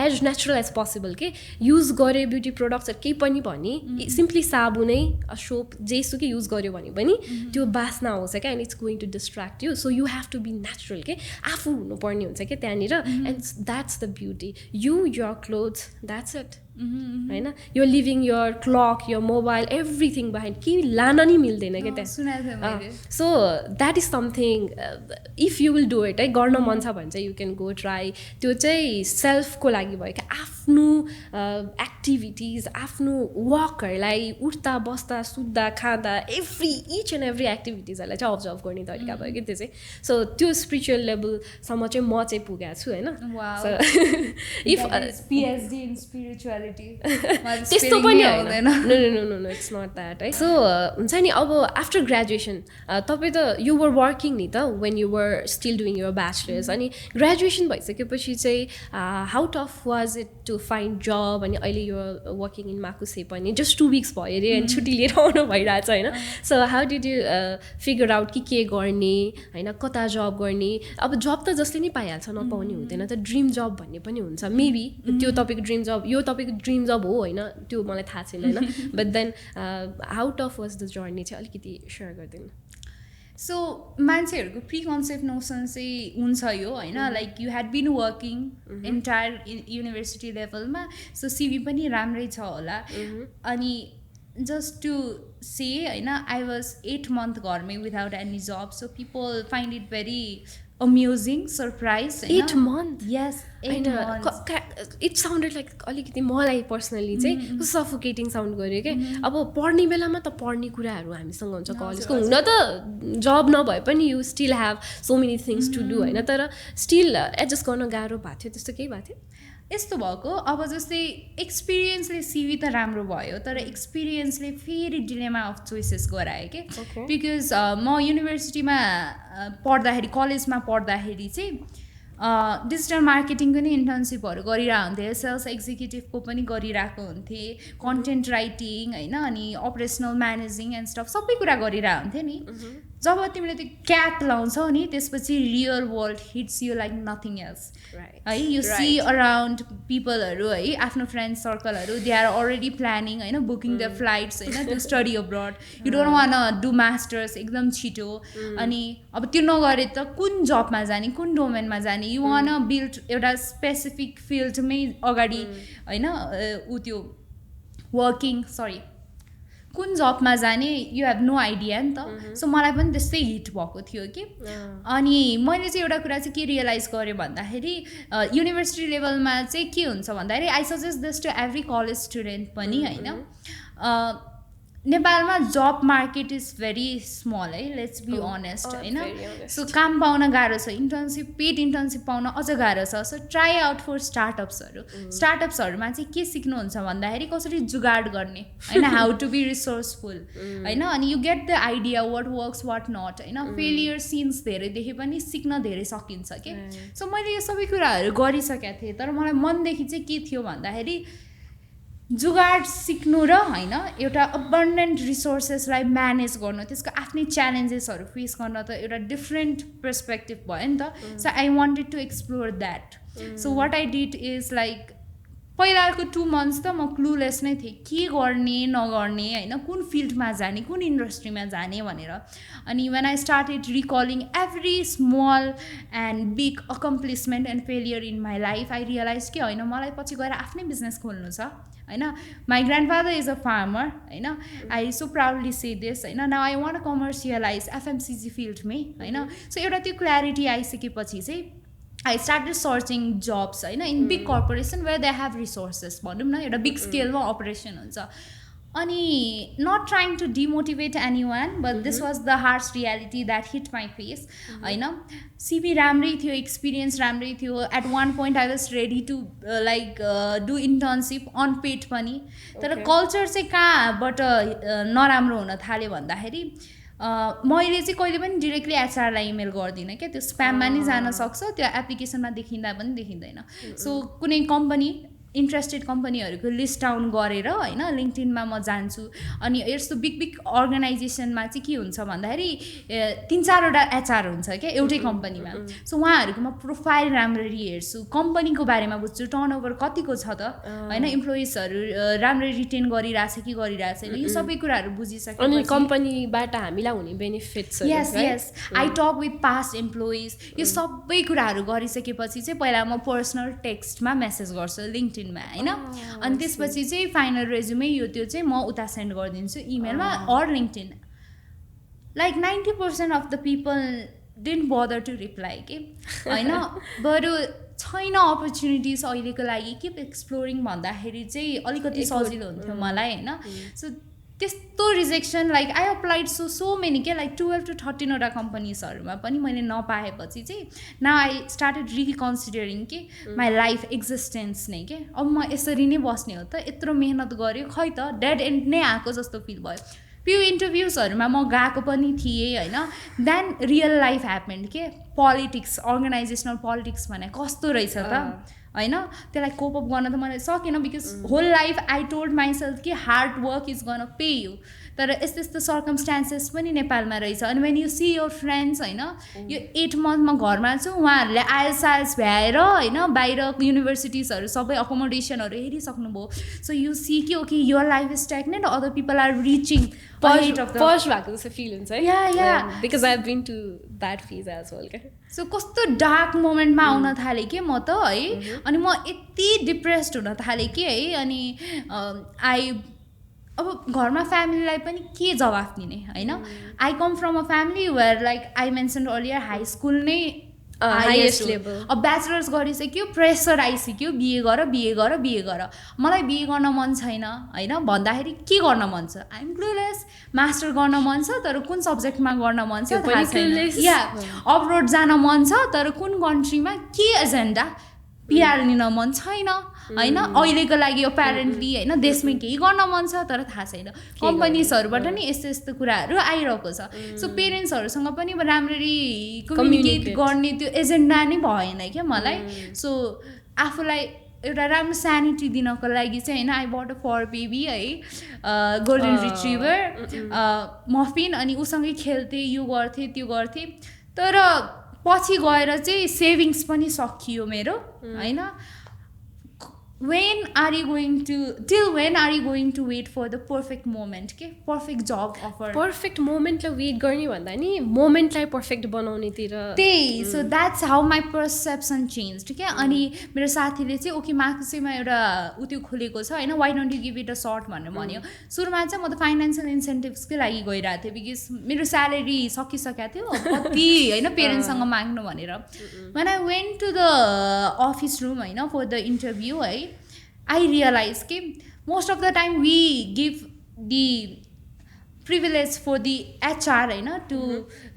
as natural as possible के युज गरे ब्युटी प्रडक्ट्सहरू केही पनि भने सिम्पली साबुनै सोप जेसुकै युज गऱ्यो भने पनि त्यो बास्ना आउँछ क्या and it's going to distract you so you have to be natural के आफू हुनुपर्ने हुन्छ क्या त्यहाँनिर and that's the beauty you your clothes that's it होइन यो living your clock your mobile everything behind कि लान नि मिल्दैन क्या त्यहाँ so that is something if you will do it है गर्न मन छ भने चाहिँ यु क्यान गो ट्राई त्यो चाहिँ सेल्फको लागि भयो क्या आफ्नो एक्टिभिटिज आफ्नो वर्कहरूलाई उठ्दा बस्दा सुत्दा खाँदा इच एन्ड एभ्री एक्टिभिटिजहरूलाई चाहिँ अब्जर्भ गर्ने तरिका भयो कि त्यो चाहिँ सो त्यो स्पिरिचुअल लेभलसम्म चाहिँ म चाहिँ पुगेको छु होइन इफ पिएचडी इन स्पिरिचुअल त्यस्तो पनि होइन नो इट्स नट द्याट है सो हुन्छ नि अब आफ्टर ग्रेजुएसन तपाईँ त यु वर वर्किङ नि त when you were still doing your bachelors अनि ग्रेजुएसन भइसकेपछि चाहिँ how tough was it to find job अनि अहिले यो वर्किङ इन माकुसे पनि जस्ट 2 weeks भयो अरे अनि छुट्टी लिएर आउनु भइरहेछ होइन so how did you figure out कि के गर्ने होइन कता जब गर्ने अब जब त जसले नै पाइहाल्छ नपाउने हुँदैन त ड्रिम जब भन्ने पनि हुन्छ मेबी त्यो तपाईँको ड्रिम जब यो तपाईँको ड्रिम जब हो होइन त्यो मलाई थाहा छैन होइन but then how tough was the journey चाहिँ अलिकति सेयर गरिदिनु सो मान्छेहरूको प्री कन्सेप्ट नोसन चाहिँ हुन्छ यो होइन like you had been working entire university लेभलमा सो सिभी पनि राम्रै छ होला अनि जस्ट टु से होइन आई वाज 8 months घरमै without any job so people find it very amusing surprise 8 months yes it sounded like अलिकति मलाई पर्सनली चाहिँ सफोकेटिङ साउन्ड गऱ्यो क्या अब पढ्ने बेलामा त पढ्ने कुराहरू हामीसँग हुन्छ कलेजको हुन त जब नभए पनि you still have so many things to do होइन तर स्टिल एडजस्ट गर्न गाह्रो भएको थियो त्यस्तो केही भएको थियो यस्तो भएको अब जस्तै एक्सपिरियन्सले सिभी त राम्रो भयो तर एक्सपिरियन्सले फेरि डिलेमा अफ चोइसेस गरायो कि बिकज म युनिभर्सिटीमा पढ्दाखेरि कलेजमा पढ्दाखेरि चाहिँ डिजिटल मार्केटिङको नि इन्टर्नसिपहरू गरिरहेको हुन्थेँ सेल्स एक्जिक्युटिभको पनि गरिरहेको हुन्थेँ कन्टेन्ट राइटिङ होइन अनि अपरेसनल म्यानेजिङ एन्ड स्टफ सबै कुरा गरिरहेको हुन्थेँ नि जब तिमीले त्यो क्याप लाउँछौ नि त्यसपछि real world hits you like nothing else है यु सी अराउन्ड पिपलहरू है आफ्नो फ्रेन्ड सर्कलहरू दे आर अलरेडी प्लानिङ होइन बुकिङ द फ्लाइट्स होइन to study abroad you don't wanna do masters एकदम छिटो अनि अब त्यो नगरे त कुन जबमा जाने कुन डोमेनमा जाने यु वान बिल्ड एउटा स्पेसिफिक फिल्डमै अगाडि होइन ऊ त्यो वर्किङ कुन जबमा जाने यु हेभ नो आइडिया नि त सो मलाई पनि त्यस्तै हिट भएको थियो कि अनि मैले चाहिँ एउटा कुरा चाहिँ के रियलाइज गरेँ भन्दाखेरि युनिभर्सिटी लेभलमा चाहिँ के हुन्छ भन्दाखेरि I suggest this to every college student पनि होइन नेपालमा जब मार्केट इज भेरी स्मल है, लेट्स बी अनेस्ट होइन. very honest. सो काम पाउन गाह्रो छ, इन्टर्नसिप पेड इन्टर्नसिप पाउन अझ गाह्रो छ. सो ट्राई आउट फर स्टार्टअप्सहरू. स्टार्टअप्सहरूमा चाहिँ के सिक्नुहुन्छ भन्दाखेरि कसरी जुगाड गर्ने होइन, हाउ टु बी रिसोर्सफुल होइन, अनि you get the idea what works what not होइन. फेलियर सिन्स धेरै देखे पनि सिक्न धेरै सकिन्छ कि. सो मैले यो सबै कुराहरू गरिसकेको थिएँ, तर मलाई मनदेखि चाहिँ के थियो भन्दाखेरि जुगाड सिक्नु र होइन एउटा अबन्डेन्ट रिसोर्सेसलाई म्यानेज गर्नु, त्यसको आफ्नै च्यालेन्जेसहरू फेस गर्न त एउटा डिफ्रेन्ट पर्सपेक्टिभ भयो नि त. So I wanted to explore that. So what I did is like पहिलाको 2 months त म क्लुलेस नै थिएँ, के गर्ने नगर्ने होइन, कुन फिल्डमा जाने, कुन इन्डस्ट्रीमा जाने भनेर. अनि when I started recalling every small and big accomplishment and failure in my life, I realize कि होइन मलाई पछि गएर आफ्नै बिजनेस खोल्नु छ होइन. My grandfather is a farmer होइन, I so proudly say this होइन. Now I want commercialize FMCG फिल्डमै होइन. सो एउटा त्यो क्ल्यारिटी आइसकेपछि चाहिँ I started searching jobs होइन in big corporation where they have resources भनौँ न, एउटा बिग स्केलमा अपरेसन हुन्छ. अनि not trying to demotivate anyone but this was the harsh reality that hit my face होइन. सिभी राम्रै थियो, एक्सपिरियन्स राम्रै थियो. At one point I was ready to like do internship unpaid पनि, तर कल्चर चाहिँ कहाँबाट नराम्रो हुन थाल्यो भन्दाखेरि मैले चाहिँ कहिले पनि डिरेक्टली एचआरलाई इमेल गर्दिनँ क्या, त्यो स्प्याममा नि जान सक्छ, त्यो एप्लिकेसनमा देखिँदा पनि देखिँदैन. सो कुनै कम्पनी इन्ट्रेस्टेड कम्पनीहरूको लिस्ट डाउन गरेर होइन लिङ्क्डइनमा म जान्छु. अनि यस्तो बिग बिग अर्गनाइजेसनमा चाहिँ के हुन्छ भन्दाखेरि 3-4वटा एचआर हुन्छ क्या एउटै कम्पनीमा. सो उहाँहरूको म प्रोफाइल राम्ररी हेर्छु, कम्पनीको बारेमा बुझ्छु, टर्नओभर कतिको छ त होइन, इम्प्लोइजहरू राम्ररी रिटेन गरिरहेछ कि गरिरहेछ छैन, यो सबै कुराहरू बुझिसक्यो. अनि कम्पनीबाट हामीलाई हुने benefits. Yes yes I talk with past employees. यो सबै कुराहरू गरिसकेपछि चाहिँ पहिला म पर्सनल टेक्स्टमा मेसेज गर्छु लिङ्क्डइन होइन. अनि त्यसपछि चाहिँ फाइनल रेज्युमे यो त्यो चाहिँ म उता सेन्ड गरिदिन्छु इमेलमा or LinkedIn. Like 90% of the people didn't bother to reply के होइन. बरु छैन अपर्च्युनिटिज अहिलेको लागि, किप एक्सप्लोरिङ भन्दाखेरि चाहिँ अलिकति सजिलो हुन्थ्यो मलाई होइन. सो त्यस्तो rejection like I applied so many क्या, लाइक 12 to 13वटा कम्पनीजहरूमा पनि मैले नपाएपछि चाहिँ नाउ आई स्टार्टेड रिकन्सिडरिङ कि माई लाइफ एक्जिस्टेन्स नै के, अब म यसरी नै बस्ने हो त, यत्रो मेहनत गऱ्यो खै त डेड एन्ड नै आएको जस्तो फिल भयो. फ्यु इन्टरभ्युजहरूमा म गएको पनि थिएँ होइन. देन रियल लाइफ ह्यापेन्ड के, पोलिटिक्स, अर्गनाइजेसनल पोलिटिक्स भने कस्तो रहेछ त होइन. त्यसलाई कोप अप गर्न त मैले सकेन because whole life I told myself कि hard work is gonna pay you, तर यस्तो यस्तो सर्कमस्टान्सेस पनि नेपालमा रहेछ. अनि when you see your friends होइन, यो 8 month म घरमा छु, उहाँहरूले आइएलसाइएल्स भ्याएर होइन बाहिर युनिभर्सिटिजहरू सबै अकोमोडेसनहरू हेरिसक्नुभयो. सो यु सी कि okay your life is stagnant, other people are reaching first भएको जस्तो फिल हुन्छ है. या because I have been to that phase as well क्या. सो कस्तो डार्क मोमेन्टमा आउन थालेँ कि म त है. अनि म यति डिप्रेस्ड हुन थालेँ कि है. अनि आई अब घरमा फ्यामिलीलाई पनि के जवाफ दिने होइन. I come from a family where like I mention earlier high school नै हाइएस्ट लेभल. अब ब्याचलर्स गरिसक्यो, प्रेसर आइसक्यो, बिए गर बिए गर बिए गर. मलाई बिए गर्न मन छैन होइन भन्दाखेरि के गर्न मन छ, आइ एम क्लुलेस. मास्टर गर्न मन छ तर कुन सब्जेक्टमा गर्न मन छ थाहा छैन. या अब्रोड जान मन छ तर कुन कन्ट्रीमा के एजेन्डा, पिआर लिन मन छैन होइन. अहिलेको लागि अप्यारेन्टली होइन देशमै केही गर्न मन छ तर थाहा छैन. कम्पनीजहरूबाट नि यस्तो यस्तो कुराहरू आइरहेको छ. सो पेरेन्ट्सहरूसँग पनि राम्ररी कम्युनिकेट गर्ने त्यो एजेन्डा नै भएन क्या मलाई. सो आफूलाई एउटा राम्रो स्यानिटी दिनको लागि चाहिँ होइन I bought a fur baby है, गोल्डन रिट्रिभर मफिन. अनि उसँगै खेल्थेँ, यो गर्थेँ त्यो गर्थेँ. तर पछि गएर चाहिँ सेभिङ्स पनि सकियो मेरो होइन. when are you going to wait for the perfect moment के, perfect job offer, पर्फेक्ट मोमेन्टलाई वेट गर्ने भन्दा नि मोमेन्टलाई पर्फेक्ट बनाउनेतिर त्यही. So that's how my perception change क्या. अनि मेरो साथीले चाहिँ ओके मार्क्सेमा एउटा उत्यो खोलेको छ होइन, why don't you give it a shot भनेर भन्यो. सुरुमा चाहिँ म त फाइनेन्सियल इन्सेन्टिभ्सकै लागि गइरहेको थिएँ बिकज मेरो स्यालेरी सकिसकेको थियो कति होइन पेरेन्ट्ससँग माग्नु भनेर. when I went to the office room होइन for the interview है, I realized कि most of the time we give the privilege for the HR होइन to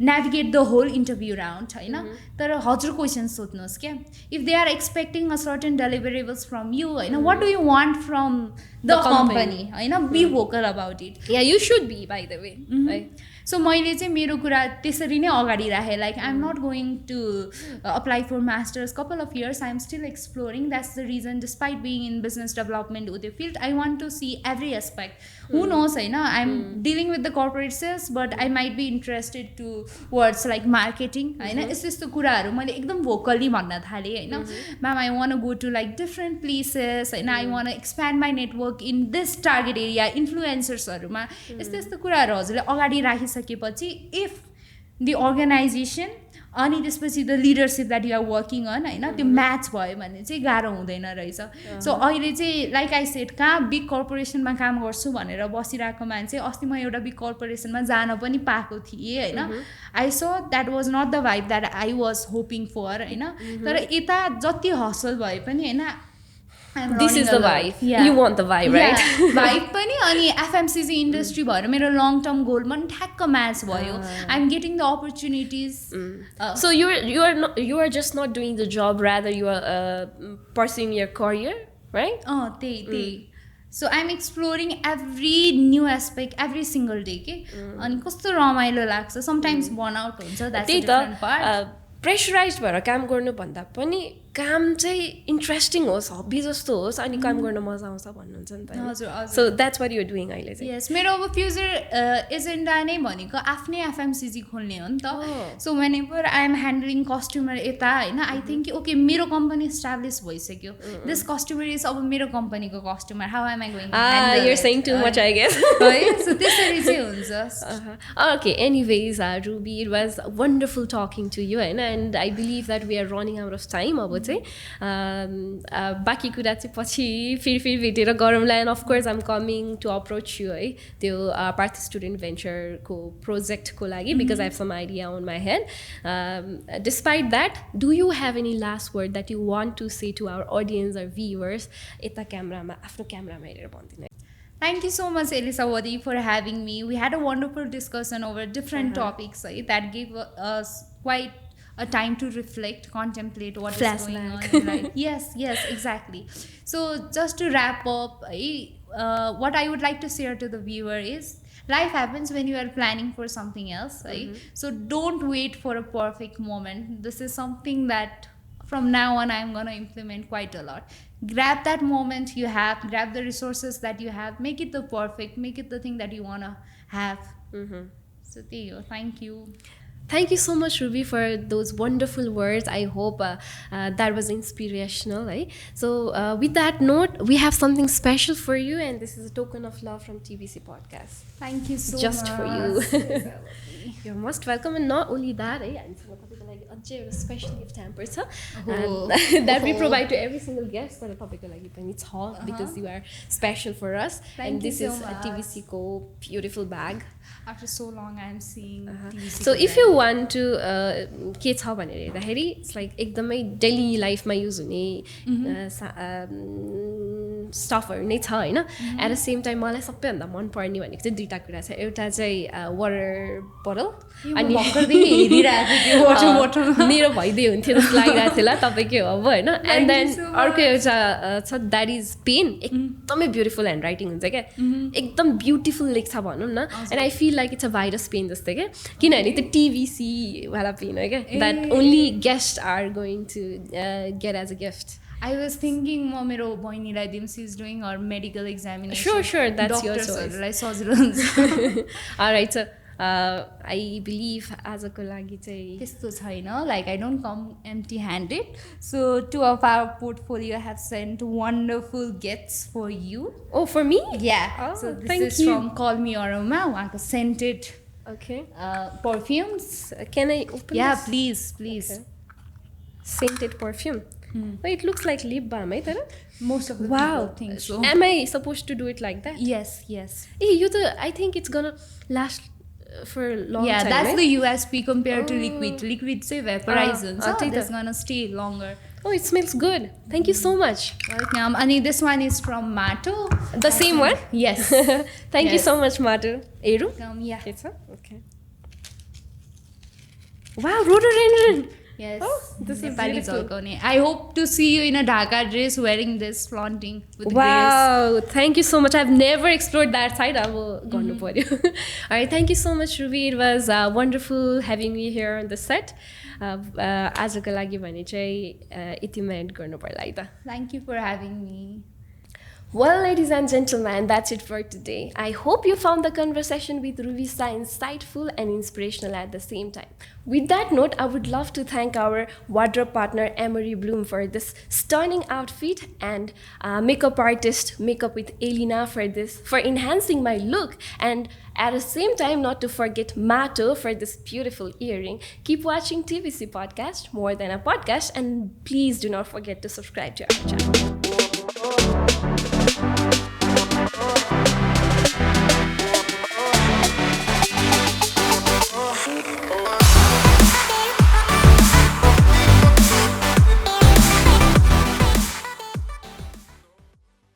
navigate the whole interview round होइन तर हजुर क्वेसन सोध्नुहोस् क्या if they are expecting a certain deliverables from you होइन what do you want from the company होइन be vocal about it. Yeah, you should be, by the way. Right? So मैले चाहिँ मेरो कुरा त्यसरी नै अगाडि राखेँ like I am not going to apply for masters couple of years I am still exploring that's the reason despite being in business development with the field I want to see every aspect who knows होइन I am dealing with the corporate sales but I might be interested towards like marketing होइन यस्तो यस्तो कुराहरू मैले एकदम भोकल्ली भन्न थालेँ होइन ma'am I wanna go to like different places होइन I wanna expand my network in this target area इन्फ्लुएन्सर्सहरूमा यस्तो यस्तो कुराहरू हजुरले अगाडि राखिसकेपछि इफ दि अर्गनाइजेसन अनि त्यसपछि the leadership that you are working on होइन त्यो म्याच भयो भने चाहिँ गाह्रो हुँदैन रहेछ. सो अहिले चाहिँ लाइक आई सेड कहाँ बिग कर्पोरेसनमा काम गर्छु भनेर बसिरहेको मान्छे अस्ति म एउटा बिग कर्पोरेसनमा जान पनि पाएको थिएँ होइन. I saw that was not the vibe that I was hoping for होइन. तर यता जति हसल भए पनि होइन this is the vibe. You want the vibe, right? Vibe पनि अनि FMCG इन्डस्ट्री भएर मेरो लङ टर्म गोलमा पनि ठ्याक्क म्याच भयो. I am getting the opportunities. So you are just not doing the job, rather you are pursuing your career, right? त्यही so I am exploring every new aspect every single day के अनि कस्तो रमाइलो लाग्छ. Sometimes burnout हुन्छ that's a different part. Pressurise भएर काम गर्नुभन्दा पनि काम चाहिँ इन्ट्रेस्टिङ होस् हबी जस्तो होस् अनि काम गर्न मजा आउँछ भन्नुहुन्छ नि त. हजुर. So that's what you are doing अहिले चाहिँ. यस मेरो अब फ्युचर एजेन्डा नै भनेको आफ्नै एफएमसिजी खोल्ने हो नि त. So when ever I am handling customer यता होइन आई थिङ्क ओके मेरो कम्पनी इस्टाब्लिस भइसक्यो. दिस कस्टमर इज अब मेरो कम्पनीको customer how am I going you're saying too much, I guess. सो त्यसरी चाहिँ हुन्छ. Okay, anyways, Ruby, it was wonderful talking to you, and I believe that we are running out of time अब चाहिँ बाँकी कुरा चाहिँ पछि फेरि भेटेर गरौँला. And of course I'm coming to approach you है त्यो पार्थ स्टुडेन्ट भेन्चरको प्रोजेक्टको लागि because I have some idea on my head. Despite that do you have any last word that you want to say to our audience or viewers? यता क्यामरामा आफ्नो क्यामरामा हेरेर भनिदिनु. Thank you so much, Alishawoti, for having me. We had a wonderful discussion over different topics that gave us quite a time to reflect, contemplate what is going on in life. Yes, exactly. So just to wrap up, what I would like to share to the viewer is life happens when you are planning for something else. So don't wait for a perfect moment. This is something that from now on I'm going to implement quite a lot. Grab that moment you have, grab the resources that you have, make it the perfect, make it the thing that you want to have. So there you go. Thank you. Thank you so much, Ruby, for those wonderful words. I hope that was inspirational. So with that note, we have something special for you, and this is a token of love from TBC Podcast. Thank you so Just much. for you. You're most welcome. And not only that, a special gift hamper that we provide to every single guest. It's hot because you are special for us. Thank and you this so is much. a TBC को beautiful bag. After so long, I am seeing TBC. So if you want to के छ भनेर हेर्दाखेरि it's like एकदमै daily life मा use हुने स्टफहरू नै छ होइन. एट द सेम टाइम मलाई सबैभन्दा मन पर्ने भनेको चाहिँ दुईवटा कुरा छ. एउटा चाहिँ वाटर बोटल अनि मेरो भइदियो हुन्थ्यो जस्तो लागिरहेको थियो. ल तपाईँकै हो अब होइन. एन्ड देन अर्को एउटा छ द्याट इज पेन. एकदमै ब्युटिफुल ह्यान्ड राइटिङ हुन्छ क्या, एकदम ब्युटिफुल लेख्छ भनौँ न. And I feel like it's a virus pen जस्तो क्या, किनभने त्यो TBC वाला पेन हो क्या, that only guest are going to get as a gift. I was thinking म मेरो बहिनीलाई दिउँ. She is doing her medical examination. Sure, that's your choice. डक्टर्सहरूलाई सजिलो हुन्छ. Alright, so I believe आजको लागि चाहिँ त्यस्तो छैन. Like I don't come empty handed. So two of our portfolio have sent wonderful gifts for you. Oh, for me? Yeah. So this is from Call Me Aroma, उहाँको scented Okay. perfumes. Can I open Yeah, this? please. Okay. Scented perfume. Oh, it looks like lip balm, right? Most of the Wow. people think so. Am I supposed to do it like that? Yes. I think it's gonna last for a long time. That's the USP compared to liquid. Liquid say vaporize Ah, so त्यही त. it's gonna stay longer. Oh, it smells good. Thank you so much. Welcome. And this one is from Maato. The same one? Yes. Thank you Yes. so much, Maato. Eru? Yeah. Okay. Wow, rhododendron. Yes. Oh, this is Nepali beautiful. झल्काउने. I hope to see you in a Dhaka dress wearing this, flaunting with grace. Wow, thank you so much. I've never explored that side. I will go to Poryo. All right, thank you so much, Ruby. It was wonderful having you here on the set. आजको लागि भने चाहिँ यतिमा and गर्नु पर्ला है त. Thank you for having me. Well, ladies and gentlemen, that's it for today. I hope you found the conversation with Ruvisa insightful and inspirational at the same time. With that note, I would love to thank our wardrobe partner Emery Bloom for this stunning outfit, and makeup artist Makeup with Elina for enhancing my look, and at the same time not to forget Maato for this beautiful earring. Keep watching TBC podcast, more than a podcast, and please do not forget to subscribe to our channel.